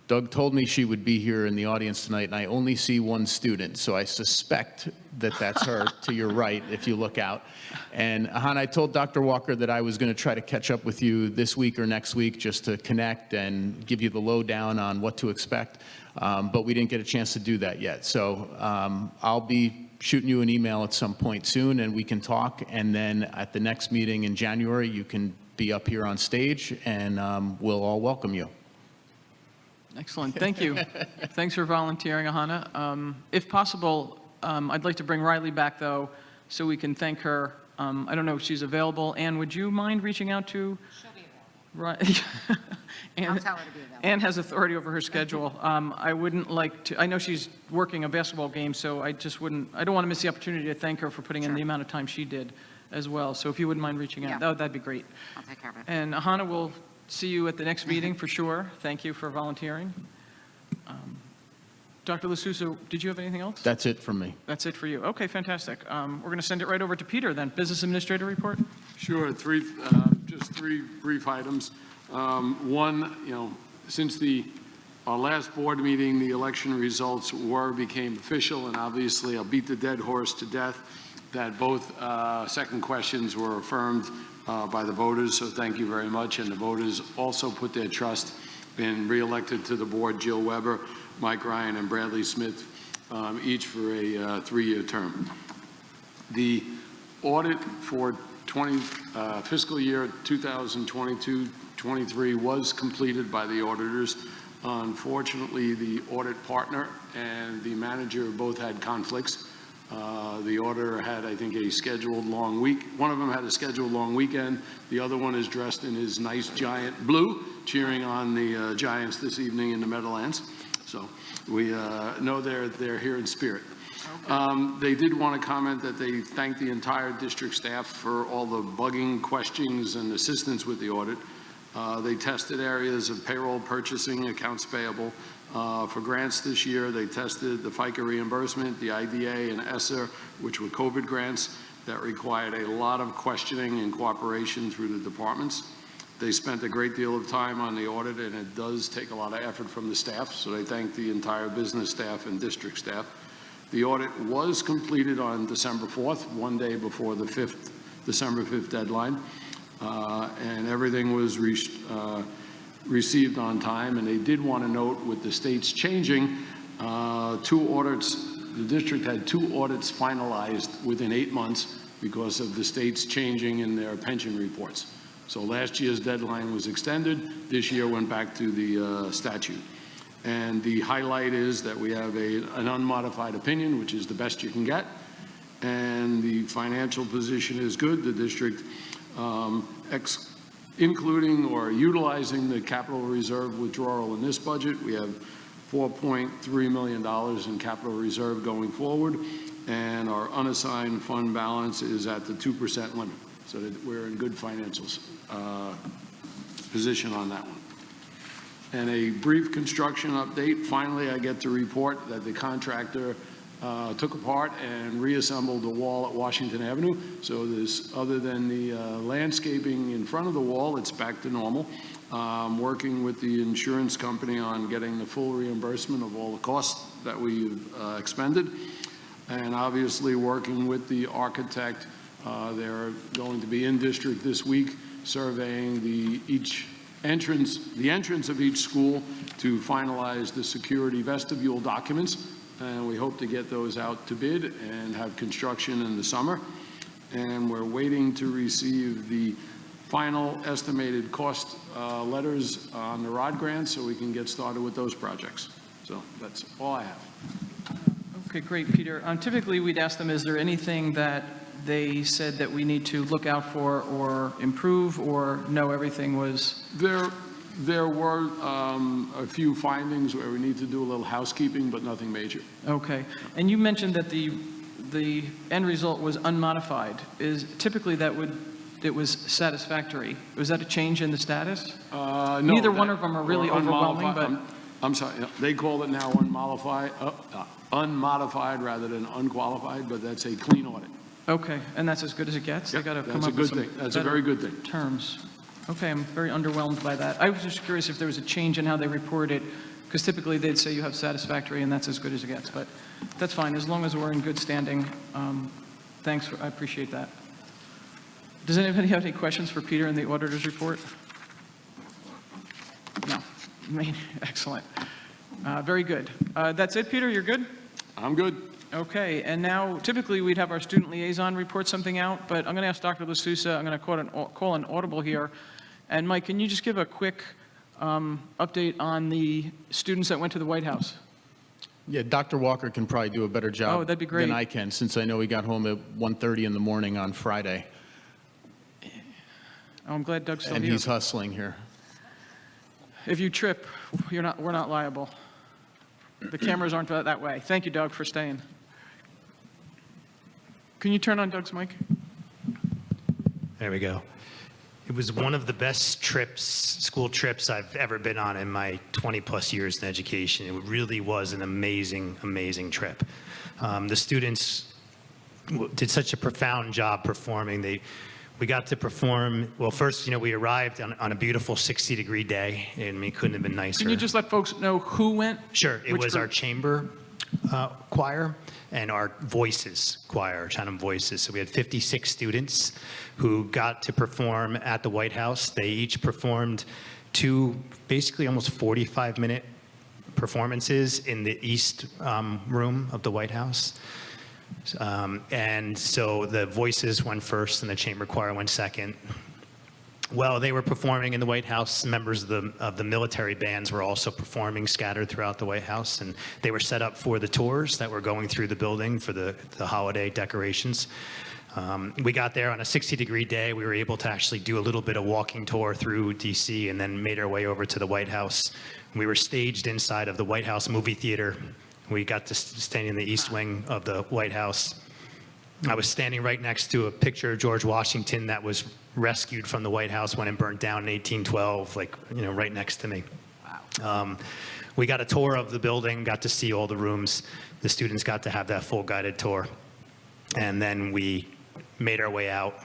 Doug told me she would be here in the audience tonight, and I only see one student, so I suspect that that's her to your right if you look out. And Ahana, I told Dr. Walker that I was going to try to catch up with you this week or next week just to connect and give you the lowdown on what to expect, but we didn't get a chance to do that yet. So I'll be shooting you an email at some point soon, and we can talk, and then at the next meeting in January, you can be up here on stage, and we'll all welcome you. Excellent. Thank you. Thanks for volunteering, Ahana. If possible, I'd like to bring Riley back, though, so we can thank her. I don't know if she's available. Anne, would you mind reaching out to? She'll be Right. I'll Ann tell her to be available. Ann has authority over her schedule. I wouldn't like to, I know she's working a basketball game, so I just wouldn't, I don't want to miss the opportunity to thank her for putting in the amount of time she did as well. So if you wouldn't mind reaching out, Yeah. that'd be great. I'll take care of it. And Hannah, we'll see you at the next meeting for sure. Thank you for volunteering. Dr. LaSusa, did you have anything else? That's it from me. That's it for you. Okay, fantastic. We're going to send it right over to Peter then. Business Administrator report? Sure, just three brief items. One, since our last board meeting, the election results became official, and obviously I'll beat the dead horse to death that both second questions were affirmed by the voters, so thank you very much. And the voters also put their trust in re-elected to the board Jill Weber, Mike Ryan, and Bradley Smith, each for a 3-year term. The audit for fiscal year 2022-23 was completed by the auditors. Unfortunately, the audit partner and the manager both had conflicts. The auditor had, I think, a scheduled long week. One of them had a scheduled long weekend. The other one is dressed in his nice giant blue, cheering on the Giants this evening in the Meadowlands. So we know they're here in spirit. They did want to comment that they thanked the entire district staff for all the bugging questions and assistance with the audit. They tested areas of payroll, purchasing, accounts payable. For grants this year, they tested the FICA reimbursement, the IDA and ESSER, which were COVID grants that required a lot of questioning and cooperation through the departments. They spent a great deal of time on the audit, and it does take a lot of effort from the staff, so they thank the entire business staff and district staff. The audit was completed on December 4th, one day before the December 5th deadline, and everything was received on time. And they did want to note, with the states changing, 2 audits, the district had 2 audits finalized within 8 months because of the states changing in their pension reports. So last year's deadline was extended. This year went back to the statute. And the highlight is that we have an unmodified opinion, which is the best you can get. And the financial position is good. The district, including or utilizing the capital reserve withdrawal in this budget, we have $4.3 million in capital reserve going forward. And our unassigned fund balance is at the 2% limit. So that we're in good financial position on that one. And a brief construction update. Finally, I get to report that the contractor took apart and reassembled the wall at Washington Avenue. So this, other than the landscaping in front of the wall, it's back to normal. Working with the insurance company on getting the full reimbursement of all the costs that we've expended. And obviously working with the architect. They're going to be in district this week surveying the entrance of each school to finalize the security vestibule documents, and we hope to get those out to bid and have construction in the summer. And we're waiting to receive the final estimated cost letters on the ROD grant so we can get started with those projects. So that's all I have. Okay, great, Peter. Typically, we'd ask them, is there anything that they said that we need to look out for or improve, or no, everything was? There were a few findings where we need to do a little housekeeping, but nothing major. Okay. And you mentioned that the end result was unmodified. Is typically it was satisfactory. Was that a change in the status? No. Neither one of them are really overwhelming, but. I'm sorry, they call it now unmodified rather than unqualified, but that's a clean audit. Okay, and that's as good as it gets? Yep, They got to come that's a up with good some thing. That's a very good thing. terms. Okay, I'm very underwhelmed by that. I was just curious if there was a change in how they report it, because typically they'd say you have satisfactory, and that's as good as it gets. But that's fine, as long as we're in good standing. Thanks, I appreciate that. Does anybody have any questions for Peter in the auditor's report? No. Excellent. Very good. That's it, Peter? You're good? I'm good. Okay, and now typically we'd have our student liaison report something out, but I'm going to ask Dr. LaSusa, I'm going to call an audible here. And Mike, can you just give a quick update on the students that went to the White House? Yeah, Dr. Walker can probably do a better job Oh, that'd be great. than I can, since I know he got home at 1:30 in the morning on Friday. Oh, I'm glad Doug's still And here. he's hustling here. If you trip, we're not liable. The cameras aren't that way. Thank you, Doug, for staying. Can you turn on Doug's mic? There we go. It was one of the best trips, school trips I've ever been on in my 20-plus years in education. It really was an amazing, amazing trip. The students did such a profound job performing. We got to perform, well, first, we arrived on a beautiful 60-degree day, and it couldn't have been nicer. Can you just let folks know who went? Sure. It Which was group? our chamber choir and our voices choir, Chatham Voices. So we had 56 students who got to perform at the White House. They each performed two, basically almost 45-minute performances in the East room of the White House. And so the voices went first and the chamber choir went second. Well, they were performing in the White House. Members of the military bands were also performing scattered throughout the White House, and they were set up for the tours that were going through the building for the holiday decorations. We got there on a 60-degree day. We were able to actually do a little bit of walking tour through D.C. and then made our way over to the White House. We were staged inside of the White House movie theater. We got to stand in the east wing of the White House. I was standing right next to a picture of George Washington that was rescued from the White House when it burnt down in 1812, right next to me. Wow. We got a tour of the building, got to see all the rooms. The students got to have that full guided tour. And then we made our way out.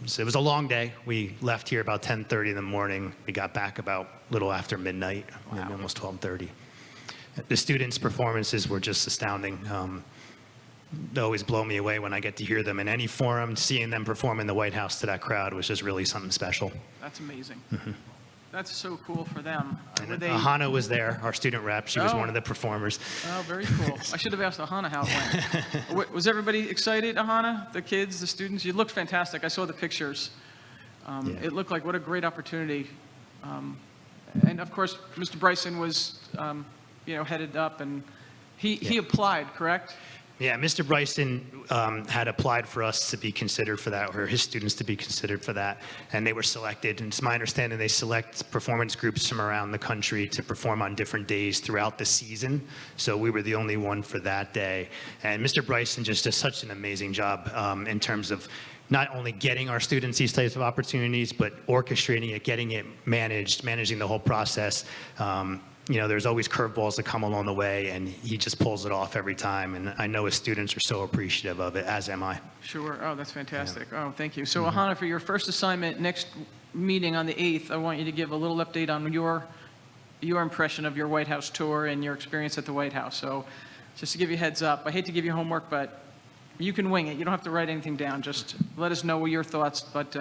So it was a long day. We left here about 10:30 in the morning. We got back about a little after midnight, maybe almost 12:30. The students' performances were just astounding. They always blow me away when I get to hear them in any forum. Seeing them perform in the White House to that crowd was just really something special. That's amazing. That's so cool for them. And Ahana was there, our student rep. She was one of the performers. Oh, very cool. I should have asked Ahana how it went. Was everybody excited, Ahana? The kids, the students? You looked fantastic. I saw the pictures. It looked like what a great opportunity. And of course, Mr. Bryson was, headed up, and he applied, correct? Yeah, Mr. Bryson had applied for us to be considered for that, or his students to be considered for that, and they were selected. And it's my understanding they select performance groups from around the country to perform on different days throughout the season. So we were the only one for that day. And Mr. Bryson just does such an amazing job in terms of not only getting our students these types of opportunities, but orchestrating it, getting it managed, managing the whole process. There's always curveballs that come along the way, and he just pulls it off every time. And I know his students are so appreciative of it, as am I. Sure. Oh, that's fantastic. Yeah. Oh, thank you. So, Ahana, for your first assignment, next meeting on the 8th, I want you to give a little update on your impression of your White House tour and your experience at the White House. So, just to give you a heads up, I hate to give you homework, but you can wing it. You don't have to write anything down. Just let us know what your thoughts. But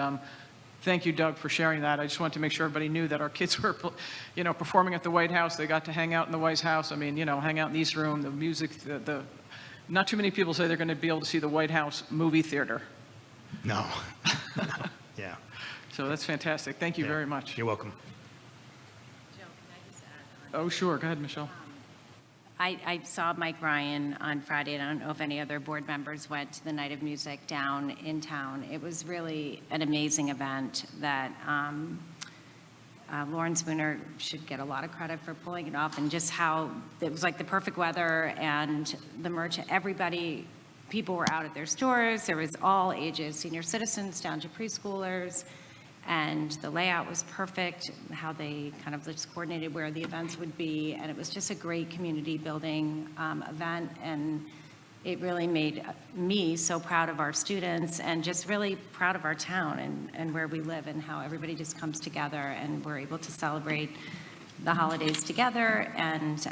thank you, Doug, for sharing that. I just wanted to make sure everybody knew that our kids were, performing at the White House. They got to hang out in the White House. I mean, hang out in the East Room, the music, not too many people say they're going to be able to see the White House movie theater. No. Yeah. So that's fantastic. Thank you very much. You're welcome. Joe, can I just add on? Oh, sure. Go ahead, Michelle. I saw Mike Ryan on Friday, and I don't know if any other board members went to the Night of Music down in town. It was really an amazing event that Lauren Spooner should get a lot of credit for pulling it off, and just how it was like the perfect weather and the merchant, people were out at their stores. There was all ages, senior citizens down to preschoolers. And the layout was perfect, how they kind of just coordinated where the events would be. And it was just a great community building event. And it really made me so proud of our students and just really proud of our town and where we live and how everybody just comes together and we're able to celebrate the holidays together. And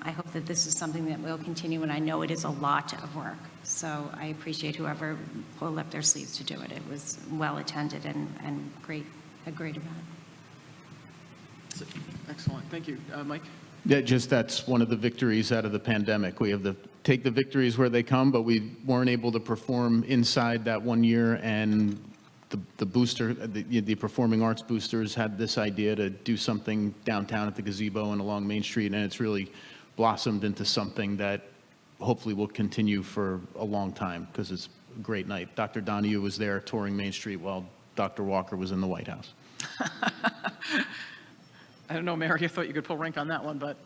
I hope that this is something that will continue. And I know it is a lot of work. So I appreciate whoever pulled up their sleeves to do it. It was well attended and a great event. Excellent. Thank you. Mike? Yeah, that's one of the victories out of the pandemic. We have take the victories where they come, but we weren't able to perform inside that one year. And the performing arts boosters had this idea to do something downtown at the gazebo and along Main Street. And it's really blossomed into something that hopefully will continue for a long time because it's a great night. Dr. Donahue was there touring Main Street while Dr. Walker was in the White House. I don't know, Mary, I thought you could pull rank on that one, but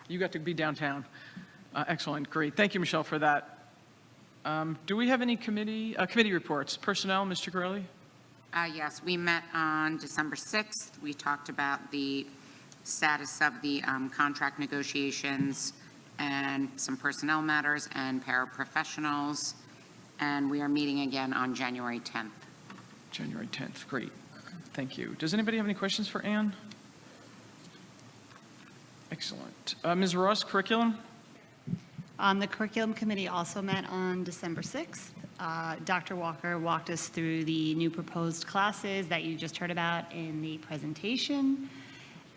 you got to be downtown. Excellent, great. Thank you, Michelle, for that. Do we have any committee reports? Personnel, Mr. Corelli? Yes, we met on December 6th. We talked about the status of the contract negotiations and some personnel matters and paraprofessionals. And we are meeting again on January 10th. January 10th, great. Thank you. Does anybody have any questions for Ann? Excellent. Ms. Ross, curriculum? The curriculum committee also met on December 6th. Dr. Walker walked us through the new proposed classes that you just heard about in the presentation.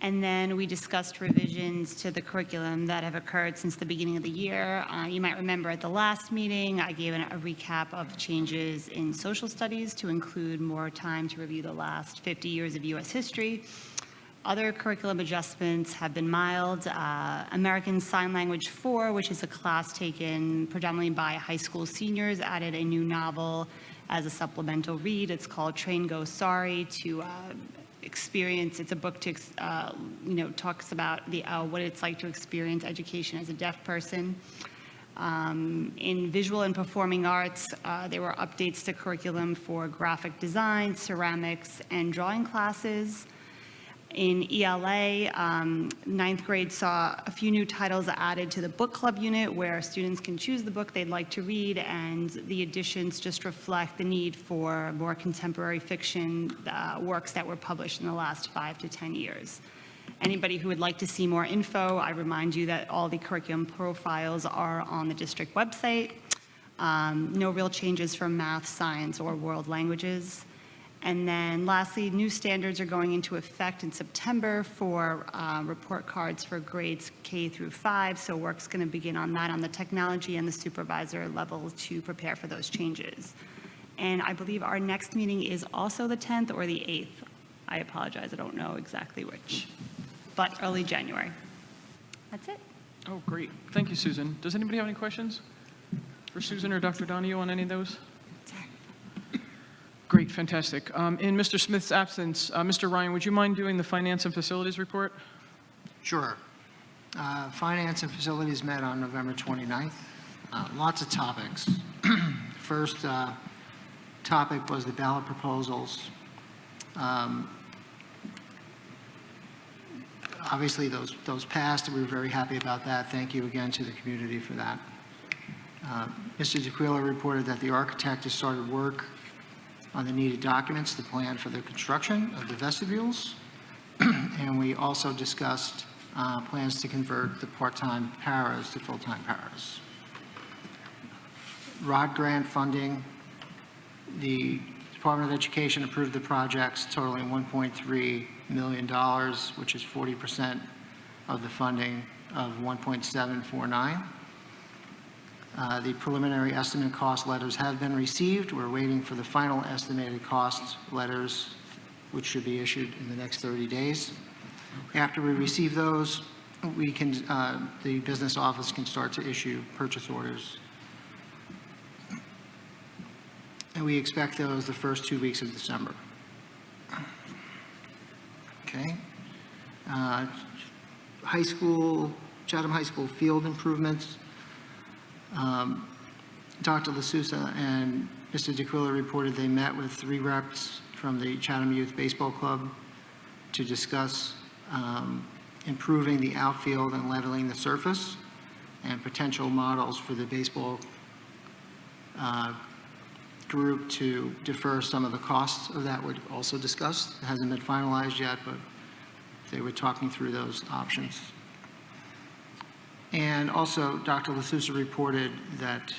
And then we discussed revisions to the curriculum that have occurred since the beginning of the year. You might remember at the last meeting, I gave a recap of changes in social studies to include more time to review the last 50 years of U.S. history. Other curriculum adjustments have been mild. American Sign Language 4, which is a class taken predominantly by high school seniors, added a new novel as a supplemental read. It's called Train Go Sorry to experience. It's a book to, talks about what it's like to experience education as a deaf person. In visual and performing arts, there were updates to curriculum for graphic design, ceramics, and drawing classes. In ELA, ninth grade saw a few new titles added to the book club unit where students can choose the book they'd like to read, and the additions just reflect the need for more contemporary fiction works that were published in the last 5 to 10 years. Anybody who would like to see more info, I remind you that all the curriculum profiles are on the district website. No real changes for math, science, or world languages. And then lastly, new standards are going into effect in September for report cards for grades K through 5. So work's going to begin on that on the technology and the supervisor level to prepare for those changes. And I believe our next meeting is also the 10th or the 8th. I apologize, I don't know exactly which, but early January. That's it. Oh, great. Thank you, Susan. Does anybody have any questions for Susan or Dr. Donahue on any of those? Great, fantastic. In Mr. Smith's absence, Mr. Ryan, would you mind doing the finance and facilities report? Sure. Finance and Facilities met on November 29th. Lots of topics. First topic was the ballot proposals. Obviously, those passed, and we were very happy about that. Thank you again to the community for that. Mr. DeQuila reported that the architect has started work on the needed documents to plan for the construction of the vestibules. And we also discussed plans to convert the part-time paras to full-time paras. ROD grant funding, the Department of Education approved the projects totaling $1.3 million, which is 40% of the funding of 1.749. The preliminary estimate cost letters have been received. We're waiting for the final estimated cost letters, which should be issued in the next 30 days. After we receive those, we can, the business office can start to issue purchase orders. And we expect those the first 2 weeks of December. Okay. High school, Chatham High School field improvements. Dr. LaSousa and Mr. DeQuila reported they met with 3 reps from the Chatham Youth Baseball Club to discuss improving the outfield and leveling the surface and potential models for the baseball group to defer some of the costs of that were also discussed. It hasn't been finalized yet, but they were talking through those options. And also, Dr. LaSousa reported that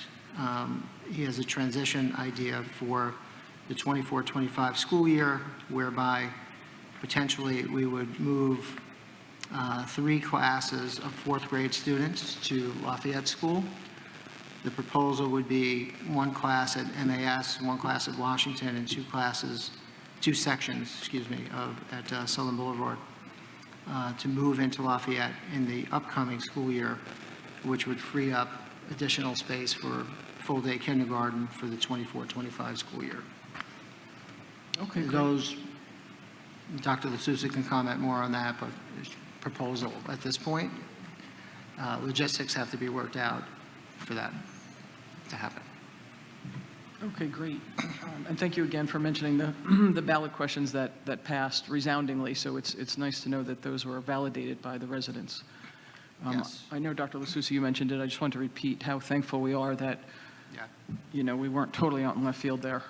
he has a transition idea for the 24-25 school year, whereby potentially we would move 3 classes of 4th grade students to Lafayette School. The proposal would be 1 class at MAS, 1 class at Washington, and 2 sections, at Southern Boulevard. To move into Lafayette in the upcoming school year, which would free up additional space for full-day kindergarten for the 24-25 school year. Okay, great. Those Dr. LaSousa can comment more on that, but proposal at this point. Logistics have to be worked out for that to happen. Okay, great. And thank you again for mentioning the ballot questions that passed resoundingly. So it's nice to know that those were validated by the residents. Yes. I know, Dr. LaSousa, you mentioned it. I just want to repeat how thankful we are that, Yeah. we weren't totally out in left field there.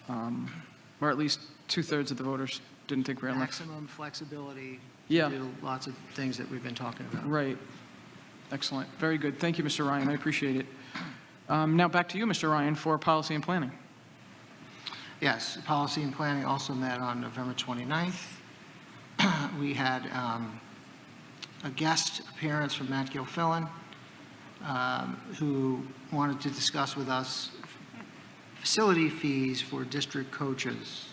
Or at least 2/3 of the voters didn't think we were in left. Maximum flexibility Yeah. to do lots of things that we've been talking about. Right. Excellent. Very good. Thank you, Mr. Ryan. I appreciate it. Now back to you, Mr. Ryan, for policy and planning. Yes, policy and planning also met on November 29th. We had a guest appearance from Matt Gilfillan, who wanted to discuss with us facility fees for district coaches.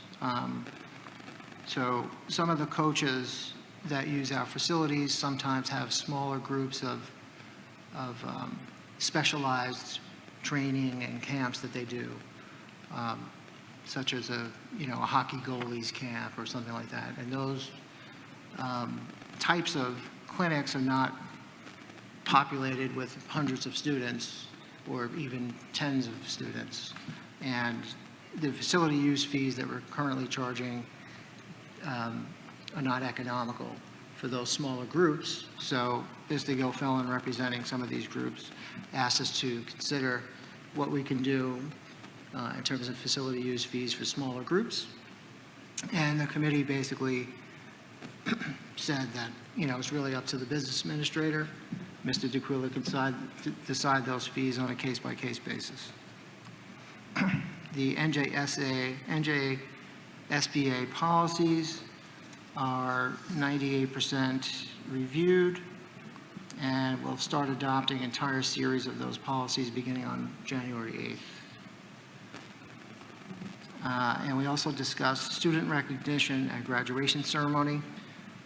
So some of the coaches that use our facilities sometimes have smaller groups of specialized training and camps that they do, such as a hockey goalies camp or something like that. And those types of clinics are not populated with hundreds of students or even tens of students. And the facility use fees that we're currently charging are not economical for those smaller groups. So Mr. Gilfillan, representing some of these groups, asked us to consider what we can do in terms of facility use fees for smaller groups. And the committee basically said that, it's really up to the business administrator. Mr. DeQuilla could decide those fees on a case-by-case basis. The NJSBA policies are 98% reviewed, and we'll start adopting entire series of those policies beginning on January 8th. And we also discussed student recognition at graduation ceremony.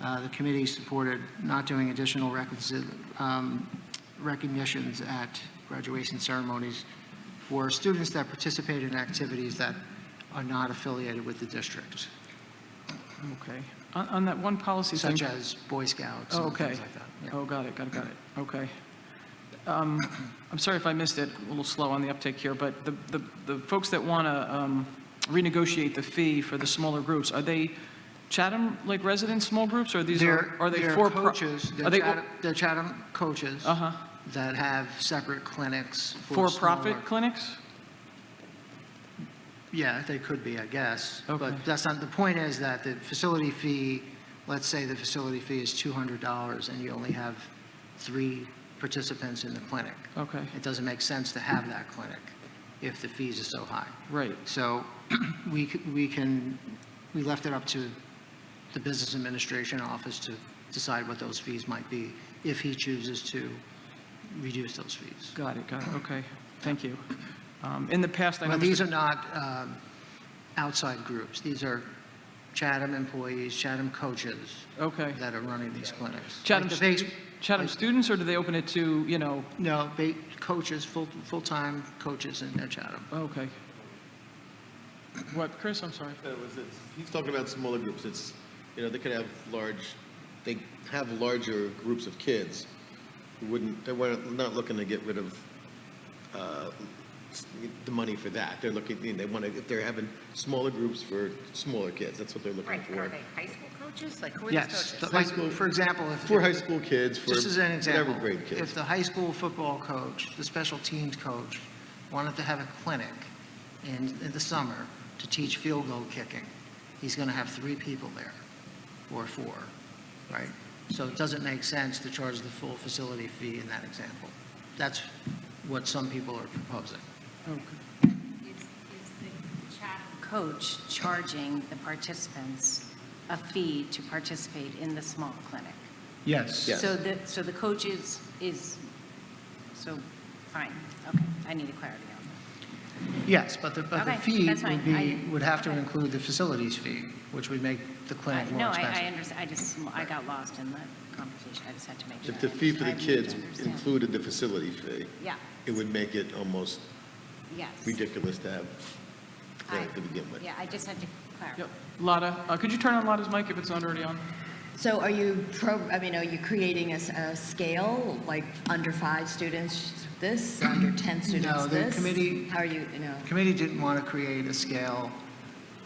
The committee supported not doing additional recognitions at graduation ceremonies for students that participate in activities that are not affiliated with the district, Okay. On that one policy thing. such as Boy Scouts Oh, and okay. things like that. Yeah. Oh, got it. Okay. I'm sorry if I missed it, a little slow on the uptake here, but the folks that want to renegotiate the fee for the smaller groups, are they Chatham, like resident small groups, or these are they They're for coaches, are they they're Chatham coaches uh-huh that have separate clinics for-profit smaller- clinics? Yeah, they could be, I guess. Okay. But that's not, the point is that the facility fee, let's say the facility fee is $200 and you only have 3 participants in the clinic. Okay. It doesn't make sense to have that clinic if the fees are so high. Right. So we left it up to the business administration office to decide what those fees might be if he chooses to reduce those fees. Got it. Okay. Thank you. In the past, I know But these Mr. are not outside groups. These are Chatham employees, Chatham coaches Okay. that are running these clinics. Chatham, Like the Chatham students, or do they open it to, No, coaches, full-time coaches in Chatham. Okay. What, Chris? I'm sorry. He's talking about smaller groups. It's, they could have they have larger groups of kids who they're not looking to get rid of the money for that. They're looking, they want to, if they're having smaller groups for smaller kids, that's what they're looking Right, for. are they high school coaches? Like, who are Yes, these coaches? like, for example, For high school kids, for just as an example, whatever grade kids. if the high school football coach, the special teams coach, wanted to have a clinic in the summer to teach field goal kicking, he's going to have 3 people there, or 4, right? So it doesn't make sense to charge the full facility fee in that example. That's what some people are proposing. Okay. Is the Chatham coach charging the participants a fee to participate in the small clinic? Yes. Yes. So the coach is, fine, okay, I need clarity on that. Yes, but the Okay, fee that's fine. would have to Okay. include the facilities fee, which would make the clinic more No, expensive. I understand, I got lost in the conversation, I just had to make sure. If the I fee for the needed kids to understand. included the facility fee, Yeah, it would make it almost yes. ridiculous to have the clinic to begin with. Yeah, I just had to clarify. Yep. Lotta, could you turn on Lotta's mic if it's not already on? So are you are you creating a scale, like under 5 students this, under 10 students No, the this? committee- How are you, Committee didn't want to create a scale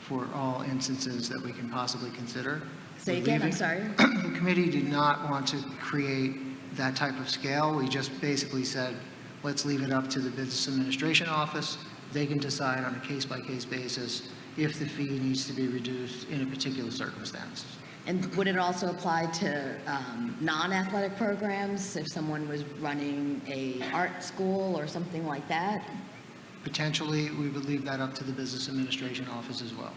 for all instances that we can possibly consider. say again, I'm Leaving- sorry? The committee did not want to create that type of scale. We just basically said, let's leave it up to the business administration office. They can decide on a case-by-case basis if the fee needs to be reduced in a particular circumstance. And would it also apply to non-athletic programs, if someone was running a art school or something like that? Potentially, we would leave that up to the business administration office as well.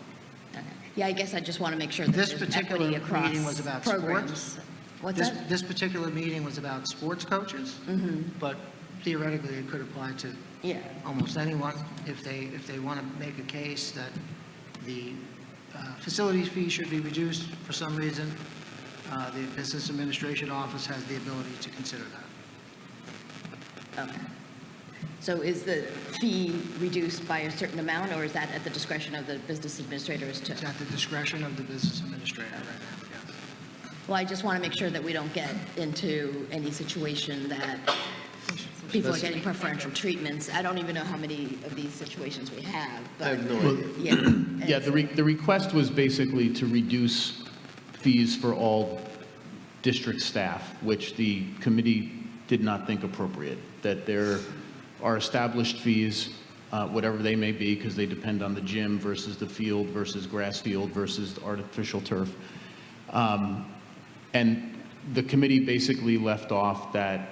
Okay. Yeah, I guess I just want to make sure that This there's particular equity across meeting was about programs. sports. What's This, that? this particular meeting was about sports coaches, but theoretically, it could apply to Yeah. almost anyone if they want to make a case that the facilities fee should be reduced for some reason. The business administration office has the ability to consider that. Okay. So is the fee reduced by a certain amount, or is that at the discretion of the business administrators too? It's at the discretion of the business administrator right now, yes. Well, I just want to make sure that we don't get into any situation that people are getting preferential treatments. I don't even know how many of these situations we have, I but, have no idea. yeah. Yeah, the request was basically to reduce fees for all district staff, which the committee did not think appropriate, that there are established fees, whatever they may be, because they depend on the gym versus the field versus grass field versus artificial turf. And the committee basically left off that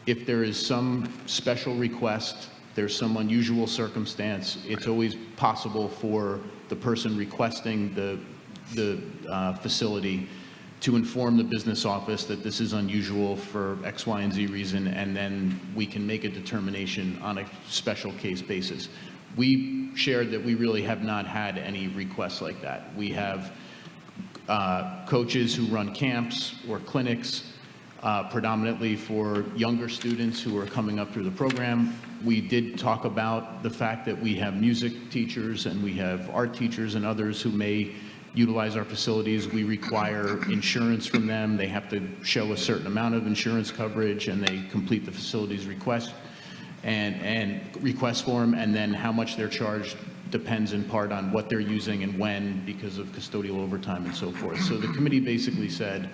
if there is some special request, there's some unusual circumstance, it's always possible for the person requesting the facility to inform the business office that this is unusual for X, Y, and Z reason, and then we can make a determination on a special case basis. We shared that we really have not had any requests like that. We have coaches who run camps or clinics, predominantly for younger students who are coming up through the program. We did talk about the fact that we have music teachers and we have art teachers and others who may utilize our facilities. We require insurance from them. They have to show a certain amount of insurance coverage, and they complete the facilities request and request form, and then how much they're charged depends in part on what they're using and when, because of custodial overtime and so forth. So the committee basically said,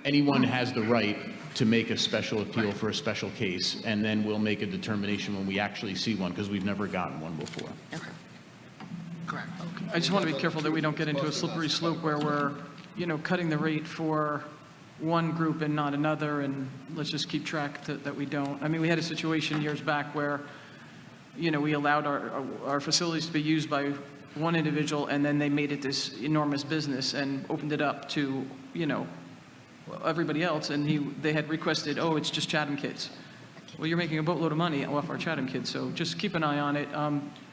anyone has the right to make a special appeal for a special case, and then we'll make a determination when we actually see one, because we've never gotten one before. Okay. Correct. I just want to be careful that we don't get into a slippery slope where we're, cutting the rate for one group and not another, and let's just keep track that we don't. I mean, we had a situation years back where, we allowed our facilities to be used by one individual, and then they made it this enormous business and opened it up to, everybody else, and they had requested, oh, it's just Chatham kids. Well, you're making a boatload of money off our Chatham kids, so just keep an eye on it.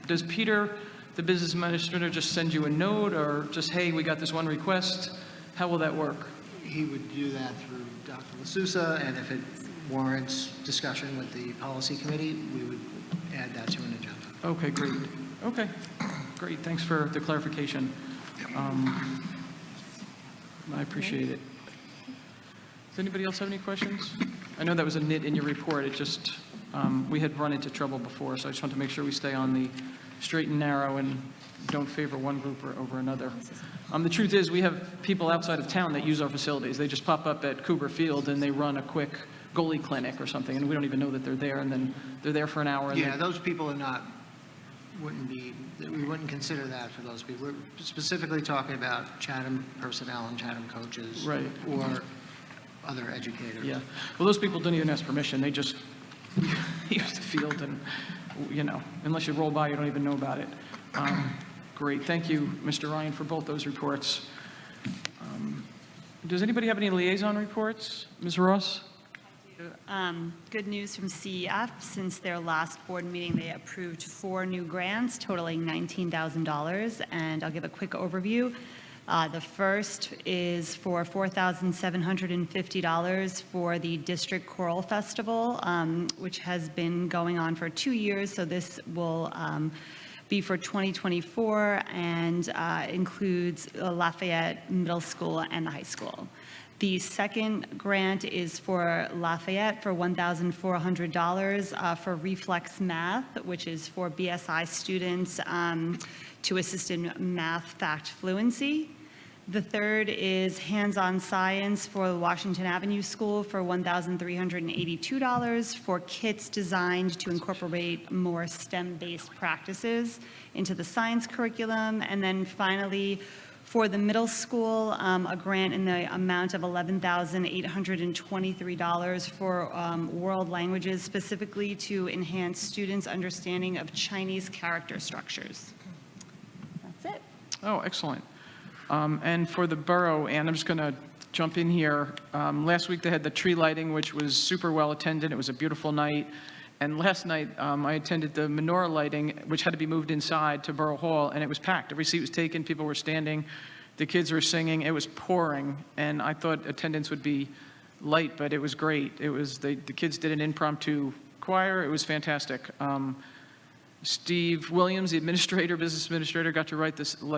Does Peter, the business administrator, just send you a note, or just, hey, we got this one request? How will that work? He would do that through Dr. LaSousa, and if it warrants discussion with the policy committee, we would add that to an agenda. Okay, great. Okay, great. Thanks for the clarification. I appreciate it. Does anybody else have any questions? I know that was a nit in your report. It just, we had run into trouble before, so I just want to make sure we stay on the straight and narrow and don't favor one group over another. The truth is, we have people outside of town that use our facilities. They just pop up at Cougar Field and they run a quick goalie clinic or something, and we don't even know that they're there, and then they're there for an hour. And Yeah, those people are not, we wouldn't consider that for those people. We're specifically talking about Chatham personnel and Chatham coaches. Right. Or other educators. Yeah. Well, those people don't even ask permission. They just use the field, and, unless you roll by, you don't even know about it. Great. Thank you, Mr. Ryan, for both those reports. Does anybody have any liaison reports? Ms. Ross? Good news from CEF. Since their last board meeting, they approved 4 new grants totaling $19,000, and I'll give a quick overview. The first is for $4,750 for the District Choral Festival, which has been going on for 2 years, so this will be for 2024 and includes Lafayette Middle School and the high school. The second grant is for Lafayette for $1,400 for Reflex Math, which is for BSI students to assist in math fact fluency. The third is Hands-On Science for the Washington Avenue School for $1,382 for kits designed to incorporate more STEM-based practices into the science curriculum. And then finally, for the middle school, a grant in the amount of $11,823 for world languages, specifically to enhance students' understanding of Chinese character structures. That's it. Oh, excellent. And for the borough, and I'm just going to jump in here. Last week they had the tree lighting, which was super well attended. It was a beautiful night. And last night I attended the menorah lighting, which had to be moved inside to Borough Hall, and it was packed. Every seat was taken. People were standing. The kids were singing. It was pouring, and I thought attendance would be light, but it was great. It was the kids did an impromptu choir. It was fantastic. Steve Williams, the administrator, business administrator, got to light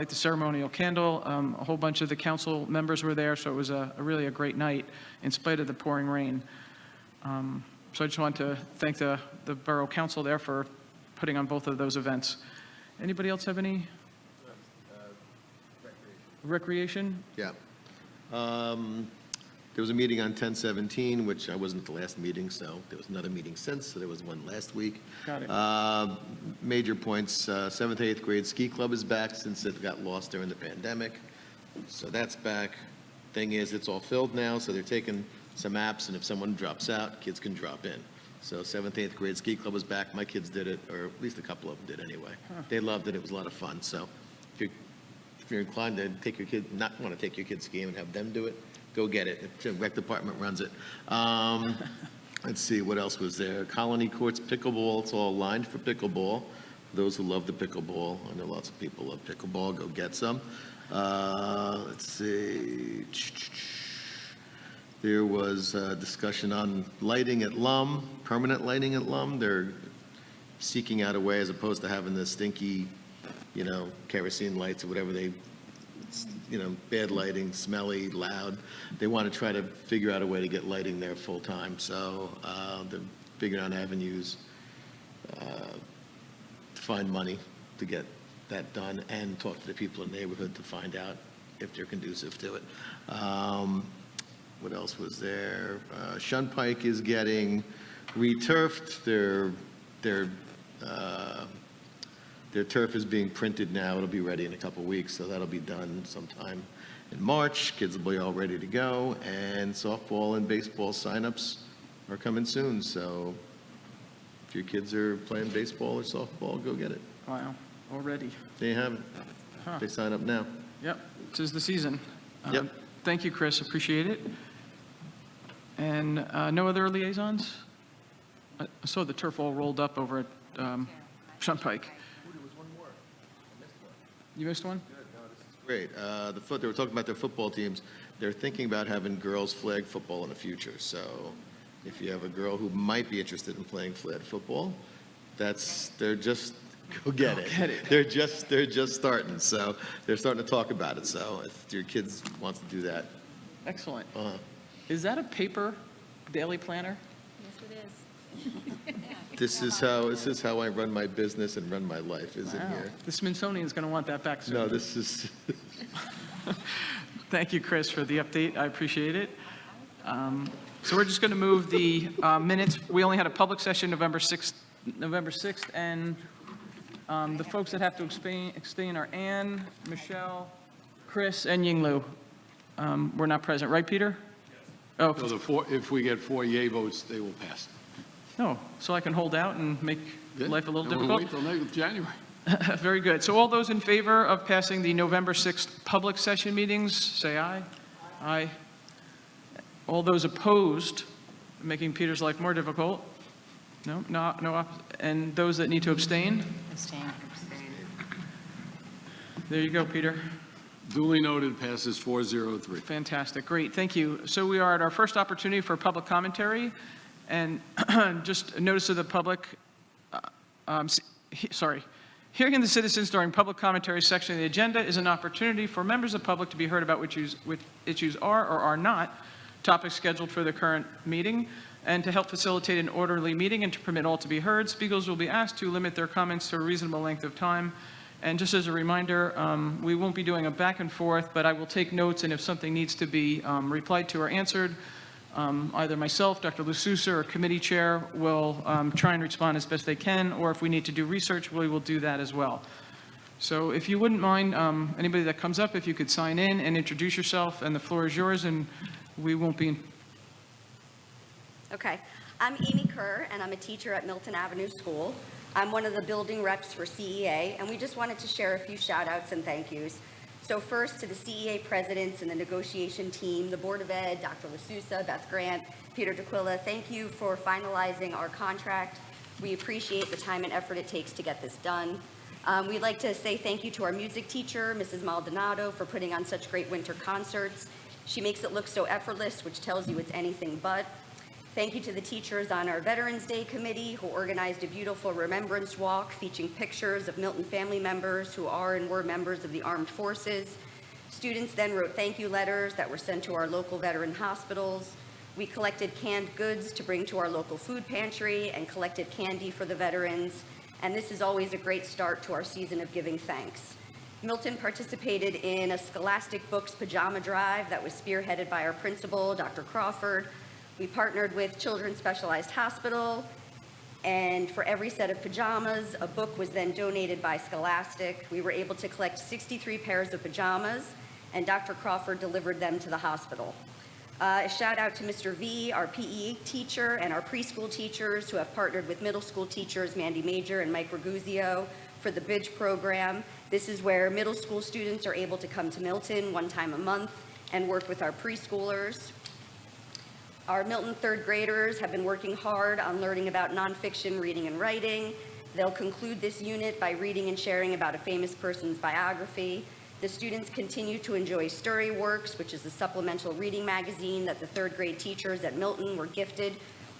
the ceremonial candle. A whole bunch of the council members were there, so it was really a great night in spite of the pouring rain. So I just want to thank the Borough Council there for putting on both of those events. Anybody else have any? Recreation? Yeah. There was a meeting on 10/17, which I wasn't at the last meeting, so there was another meeting since, so there was one last week. Got it. Major points, 7th, 8th grade ski club is back since it got lost during the pandemic. So that's back. Thing is, it's all filled now, so they're taking some apps, and if someone drops out, kids can drop in. So 7th, 8th grade ski club is back. My kids did it, or at least a couple of them did anyway. They loved it. It was a lot of fun. So if you're inclined to take your kid, not want to take your kid skiing and have them do it, go get it. The rec department runs it. Let's see, what else was there? Colony Courts pickleball. It's all lined for pickleball. Those who love the pickleball, I know lots of people love pickleball. Go get some. Let's see. There was a discussion on lighting at Lum, permanent lighting at Lum. They're seeking out a way, as opposed to having the stinky, kerosene lights or whatever bad lighting, smelly, loud. They want to try to figure out a way to get lighting there full time. So they're figuring out avenues to find money to get that done and talk to the people in the neighborhood to find out if they're conducive to it. What else was there? Shunpike is getting returfed. Their turf is being printed now. It'll be ready in a couple weeks, so that'll be done sometime in March. Kids will be all ready to go, and softball and baseball signups are coming soon. So if your kids are playing baseball or softball, go get it. Wow, already. There you have it. Huh. They sign up now. Yep, 'tis the season. Yep. Thank you, Chris, appreciate it. And no other liaisons? I saw the turf all rolled up over at Shunpike. You missed one? Great. They were talking about their football teams. They're thinking about having girls flag football in the future. So if you have a girl who might be interested in playing flag football, go get it. They're just starting. So they're starting to talk about it. So if your kids wants to do that. Excellent. Is that a paper daily planner? This is how I run my business and run my life, is in Wow. here. The Smithsonian's going to want that back soon. No, this is, Thank you, Chris, for the update. I appreciate it. So we're just going to move the minutes. We only had a public session November 6th, and the folks that have to abstain are Ann, Michelle, Chris, and Yinglu. We're not present, right, Peter? Oh, So if we get 4 yay votes, they will pass. no. So I can hold out and make life a little And we'll difficult? wait till January. Very good. So all those in favor of passing the November 6th public session meetings, say aye. Aye. All those opposed, making Peter's life more difficult? No. And those that need to abstain? Abstain. There you go, Peter. Duly noted, passes 403. Fantastic, great, thank you. So we are at our first opportunity for public commentary, and just a notice to the public, Hearing the citizens during public commentary section of the agenda is an opportunity for members of the public to be heard about which issues are or are not topics scheduled for the current meeting. And to help facilitate an orderly meeting and to permit all to be heard, speakers will be asked to limit their comments to a reasonable length of time. And just as a reminder, we won't be doing a back and forth, but I will take notes, and if something needs to be replied to or answered, either myself, Dr. LaSousa, or committee chair will try and respond as best they can, or if we need to do research, we will do that as well. So if you wouldn't mind, anybody that comes up, if you could sign in and introduce yourself, and the floor is yours, and we won't be in. Okay. I'm Amy Kerr, and I'm a teacher at Milton Avenue School. I'm one of the building reps for CEA, and we just wanted to share a few shout-outs and thank yous. So first, to the CEA presidents and the negotiation team, the Board of Ed, Dr. LaSousa, Beth Grant, Peter DeQuilla, thank you for finalizing our contract. We appreciate the time and effort it takes to get this done. We'd like to say thank you to our music teacher, Mrs. Maldonado, for putting on such great winter concerts. She makes it look so effortless, which tells you it's anything but. Thank you to the teachers on our Veterans Day Committee who organized a beautiful remembrance walk featuring pictures of Milton family members who are and were members of the armed forces. Students then wrote thank you letters that were sent to our local veteran hospitals. We collected canned goods to bring to our local food pantry and collected candy for the veterans. And this is always a great start to our season of giving thanks. Milton participated in a Scholastic Books pajama drive that was spearheaded by our principal, Dr. Crawford. We partnered with Children's Specialized Hospital, and for every set of pajamas, a book was then donated by Scholastic. We were able to collect 63 pairs of pajamas, and Dr. Crawford delivered them to the hospital. A shout out to Mr. V, our PE teacher, and our preschool teachers who have partnered with middle school teachers, Mandy Major and Mike Raguzio, for the Bridge program. This is where middle school students are able to come to Milton one time a month and work with our preschoolers. Our Milton third graders have been working hard on learning about nonfiction reading and writing. They'll conclude this unit by reading and sharing about a famous person's biography. The students continue to enjoy Storyworks, which is a supplemental reading magazine that the third grade teachers at Milton were gifted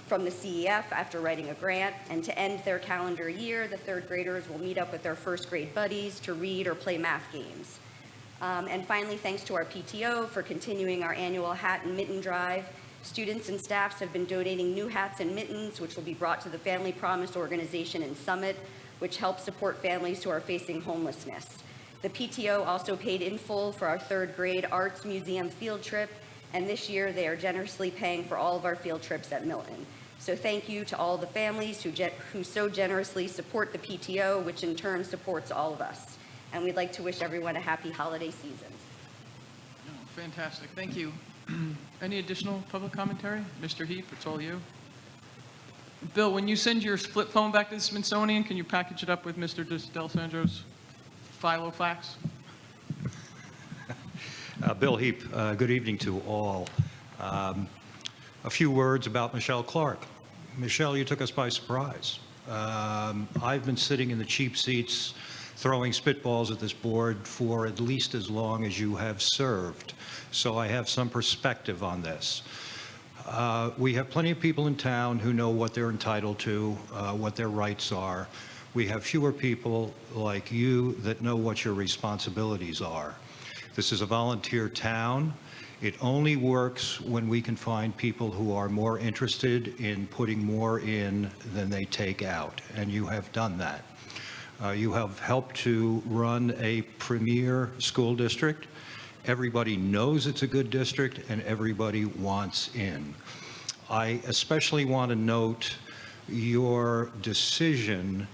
from the CEF after writing a grant. And to end their calendar year, the third graders will meet up with their first grade buddies to read or play math games. And finally, thanks to our PTO for continuing our annual hat and mitten drive. Students and staffs have been donating new hats and mittens, which will be brought to the Family Promise organization in Summit, which helps support families who are facing homelessness. The PTO also paid in full for our third grade arts museum field trip, and this year they are generously paying for all of our field trips at Milton. So thank you to all the families who so generously support the PTO, which in turn supports all of us. And we'd like to wish everyone a happy holiday season. Oh, fantastic, thank you. Any additional public commentary? Mr. Heap, it's all you. Bill, when you send your flip phone back to the Smithsonian, can you package it up with Mr. D'Alessandro's Filofax? Bill Heap, good evening to all. A few words about Michelle Clark. Michelle, you took us by surprise. I've been sitting in the cheap seats throwing spitballs at this board for at least as long as you have served, so I have some perspective on this. We have plenty of people in town who know what they're entitled to, what their rights are. We have fewer people like you that know what your responsibilities are. This is a volunteer town. It only works when we can find people who are more interested in putting more in than they take out, and you have done that. You have helped to run a premier school district. Everybody knows it's a good district, and everybody wants in. I especially want to note your decision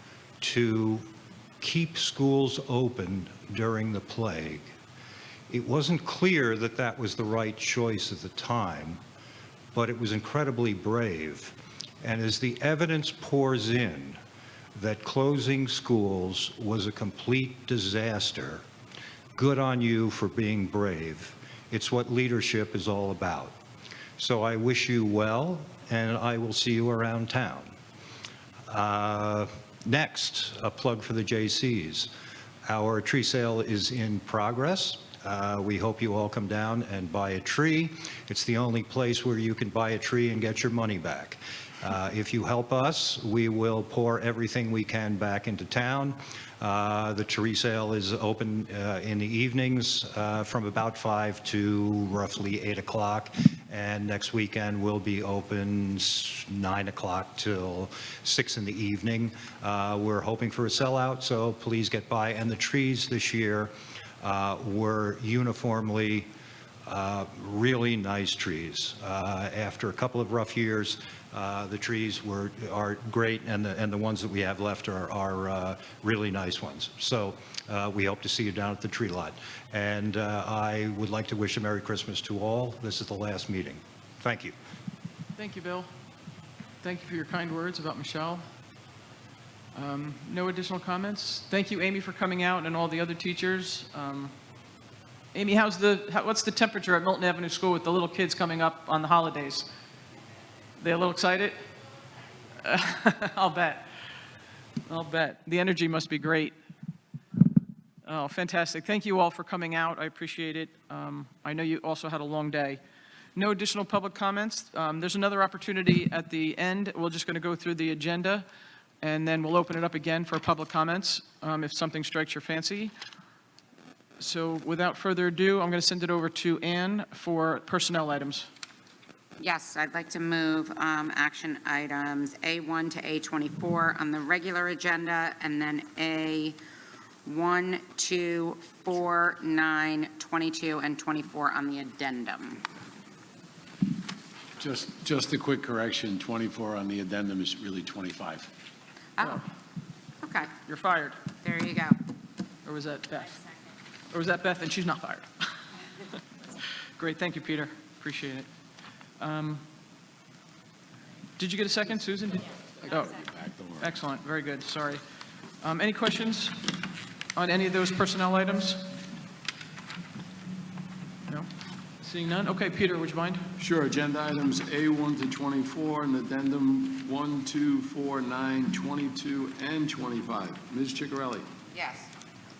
to keep schools open during the plague. It wasn't clear that that was the right choice at the time, but it was incredibly brave. And as the evidence pours in that closing schools was a complete disaster, good on you for being brave. It's what leadership is all about. So I wish you well, and I will see you around town. Next, a plug for the JCs. Our tree sale is in progress. We hope you all come down and buy a tree. It's the only place where you can buy a tree and get your money back. If you help us, we will pour everything we can back into town. The tree sale is open in the evenings from about 5 to roughly 8 o'clock, and next weekend will be open 9 o'clock till 6 in the evening. We're hoping for a sellout, so please get by. And the trees this year were uniformly really nice trees. After a couple of rough years, the trees are great, and the ones that we have left are really nice ones. So we hope to see you down at the tree lot. And I would like to wish a Merry Christmas to all. This is the last meeting. Thank you. Thank you, Bill. Thank you for your kind words about Michelle. No additional comments? Thank you, Amy, for coming out, and all the other teachers. Amy, what's the temperature at Milton Avenue School with the little kids coming up on the holidays? They a little excited? I'll bet. I'll bet. The energy must be great. Oh, fantastic. Thank you all for coming out. I appreciate it. I know you also had a long day. No additional public comments. There's another opportunity at the end. We're just going to go through the agenda, and then we'll open it up again for public comments if something strikes your fancy. So without further ado, I'm going to send it over to Ann for personnel items. Yes, I'd like to move action items A1 to A24 on the regular agenda, and then A1, 2, 4, 9, 22, and 24 on the addendum. Just a quick correction, 24 on the addendum is really 25. Oh, okay. You're fired. There you go. Or was that Beth? Or was that Beth and she's not fired? Great, thank you, Peter. Appreciate it. Did you get a second, Susan? Oh, excellent, very good, sorry. Any questions on any of those personnel items? No? Seeing none? Okay, Peter, would you mind? Sure, agenda items A1 to 24 and addendum 1, 2, 4, 9, 22, and 25. Ms. Ciccarelli? Yes.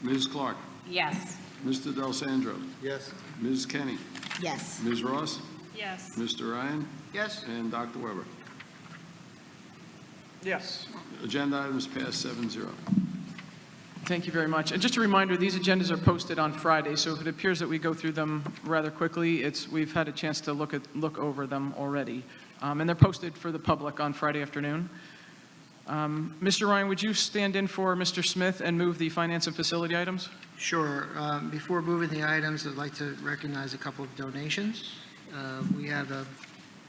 Ms. Clark? Yes. Mr. Del Sandro? Yes. Ms. Kenny? Yes. Ms. Ross? Yes. Mr. Ryan? Yes. And Dr. Weber? Yes. Agenda items passed 7-0. Thank you very much. And just a reminder, these agendas are posted on Friday, so if it appears that we go through them rather quickly, we've had a chance to look over them already. And they're posted for the public on Friday afternoon. Mr. Ryan, would you stand in for Mr. Smith and move the finance and facility items? Sure. Before moving the items, I'd like to recognize a couple of donations. We have a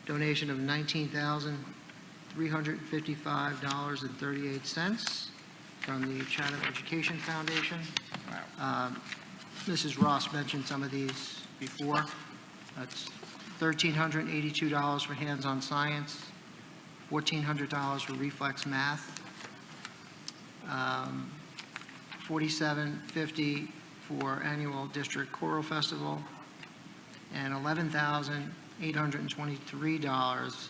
donation of $19,355.38 from the Chatham Education Foundation. Mrs. Ross mentioned some of these before. That's $1,382 for hands-on science, $1,400 for reflex math, $47.50 for annual district choral festival, and $11,823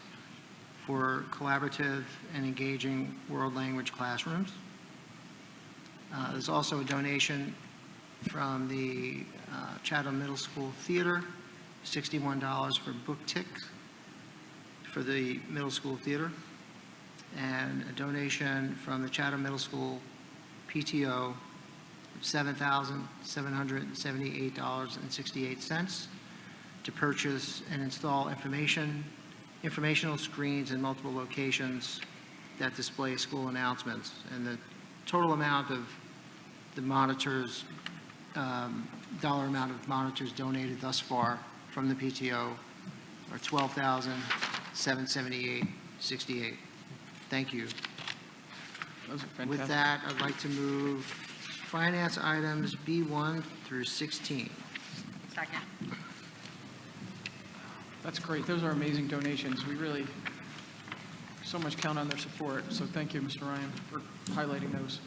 for collaborative and engaging world language classrooms. There's also a donation from the Chatham Middle School Theater, $61 for book ticks for the middle school theater, and a donation from the Chatham Middle School PTO of $7,778.68 to purchase and install informational screens in multiple locations that display school announcements. And the total amount of the monitors, dollar amount of monitors donated thus far from the PTO are $12,778.68. Thank you. Those are fantastic. With that, I'd like to move finance items B1 through 16. Second. That's great. Those are amazing donations. We really so much count on their support. So thank you, Mr. Ryan, for highlighting those.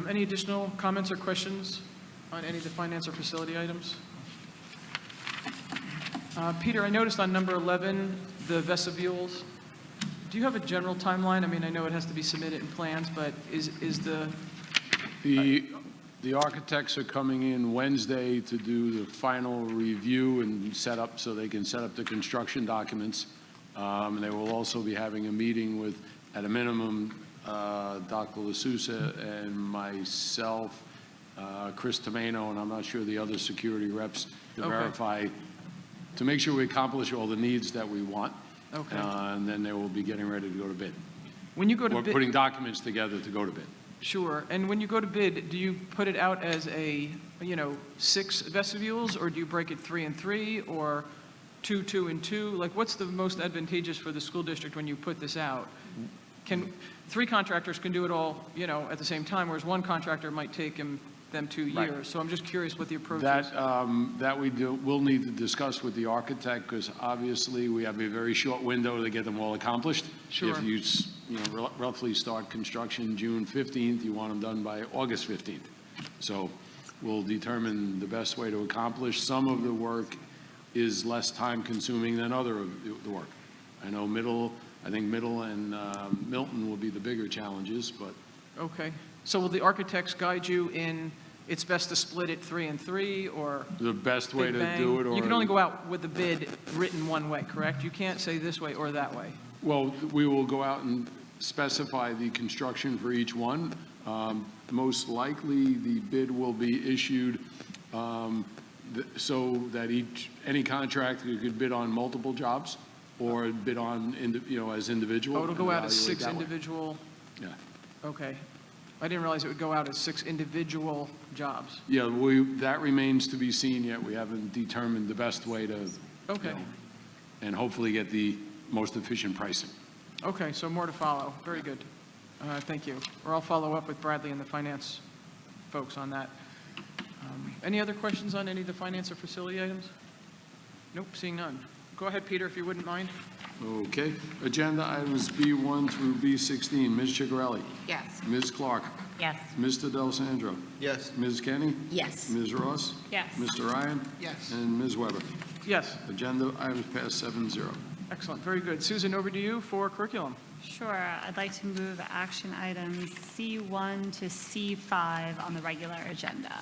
Any additional comments or questions on any of the finance or facility items? Peter, I noticed on number 11, the vestibules. Do you have a general timeline? I mean, I know it has to be submitted in plans, but is The architects are coming in Wednesday to do the final review and set up, so they can set up the construction documents. And they will also be having a meeting with, at a minimum, Dr. LaSousa and myself, Chris Tomeno, and I'm not sure the other security reps, to Okay. verify, to make sure we accomplish all the needs that we want. Okay. And then they will be getting ready to go to bid. When you go to Or bid, putting documents together to go to bid. sure, and when you go to bid, do you put it out as a, 6 vestibules, or do you break it 3 and 3, or 2, 2, and 2? Like, what's the most advantageous for the school district when you put this out? Can, 3 contractors can do it all, at the same time, whereas 1 contractor might take them 2 years. So I'm just curious what the approach is. That we'll need to discuss with the architect, because obviously we have a very short window to get them all accomplished. Sure. If you, roughly start construction June 15th, you want them done by August 15th. So we'll determine the best way to accomplish. Some of the work is less time consuming than other of the work. I know I think Middle and Milton will be the bigger challenges, but Okay. So will the architects guide you in, it's best to split it 3 and 3, or the best way big to bang? do it, or... You can only go out with the bid written one way, correct? You can't say this way or that way. Well, we will go out and specify the construction for each one. Most likely, the bid will be issued so that any contractor could bid on multiple jobs or bid on, as individual. Oh, it'll go out as evaluate 6 that way. individual, Yeah. okay. I didn't realize it would go out as 6 individual jobs. Yeah, that remains to be seen yet. We haven't determined the best way to, Okay. and hopefully get the most efficient pricing. Okay, so more to follow. Very good. Thank you. Or I'll follow up with Bradley and the finance folks on that. Any other questions on any of the finance or facility items? Nope, seeing none. Go ahead, Peter, if you wouldn't mind. Okay. Agenda items B1 through B16. Ms. Chigarelli. Yes. Ms. Clark. Yes. Mr. Del Sandro. Yes. Ms. Kenny. Yes. Ms. Ross. Yes. Mr. Ryan. Yes. And Ms. Weber. Yes, Agenda items passed 7-0. excellent, very good. Susan, over to you for curriculum. Sure, I'd like to move action items C1 to C5 on the regular agenda.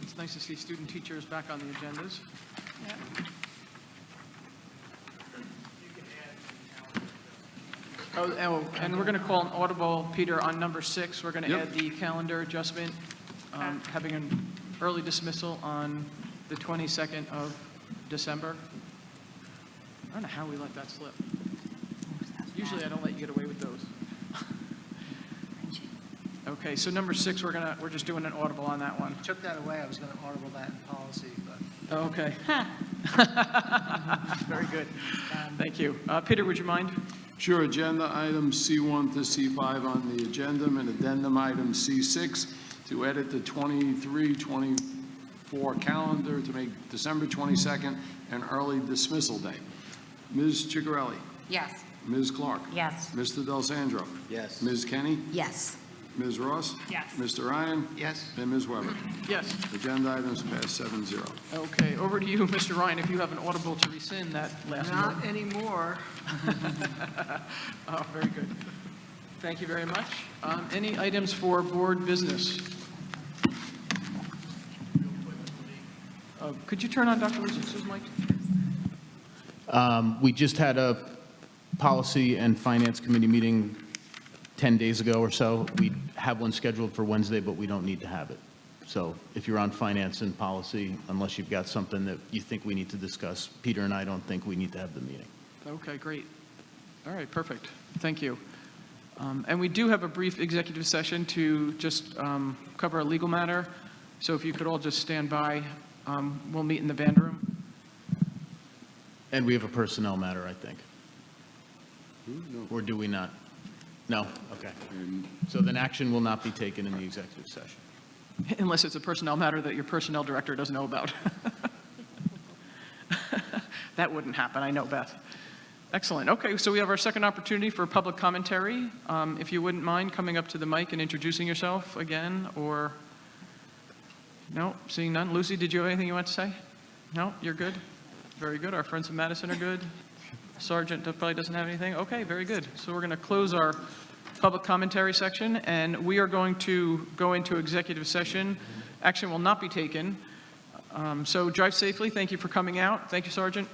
It's nice to see student teachers back on the agendas. Oh, and we're going to call an audible, Peter, on number 6. We're going to Yep. add the calendar adjustment, having an early dismissal on the 22nd of December. I don't know how we let that slip. Usually I don't let you get away with those. Okay, so number 6, we're just doing an audible on that one. Took that away, I was going to audible that in policy, but Oh, okay. Very good. Thank you. Peter, would you mind? Sure. Agenda items C1 to C5 on the agenda, and addendum item C6 to edit the 23-24 calendar to make December 22nd an early dismissal day. Ms. Chigarelli. Yes. Ms. Clark. Yes. Mr. Del Sandro. Yes. Ms. Kenny. Yes. Ms. Ross. Yes. Mr. Ryan. yes. And Ms. Weber. Yes. Agenda items passed 7-0. Okay, over to you, Mr. Ryan, if you have an audible to rescind that last one. Not anymore. Oh, very good. Thank you very much. Any items for board business? Could you turn on Dr. Liz's mic? We just had a policy and finance committee meeting 10 days ago or so. We have one scheduled for Wednesday, but we don't need to have it. So if you're on finance and policy, unless you've got something that you think we need to discuss, Peter and I don't think we need to have the meeting. Okay, great. All right, perfect. Thank you. And we do have a brief executive session to just cover a legal matter. So if you could all just stand by, we'll meet in the band room. And we have a personnel matter, I think. Or do we not? No? Okay. So then action will not be taken in the executive session. Unless it's a personnel matter that your personnel director doesn't know about. That wouldn't happen, I know, Beth. Excellent. Okay, so we have our second opportunity for public commentary. If you wouldn't mind coming up to the mic and introducing yourself again, or... No, seeing none. Lucy, did you have anything you want to say? No, you're good? Very good. Our friends from Madison are good. Sergeant probably doesn't have anything. Okay, very good. So we're going to close our public commentary section, and we are going to go into executive session. Action will not be taken So drive safely. Thank you for coming out. Thank you, Sergeant.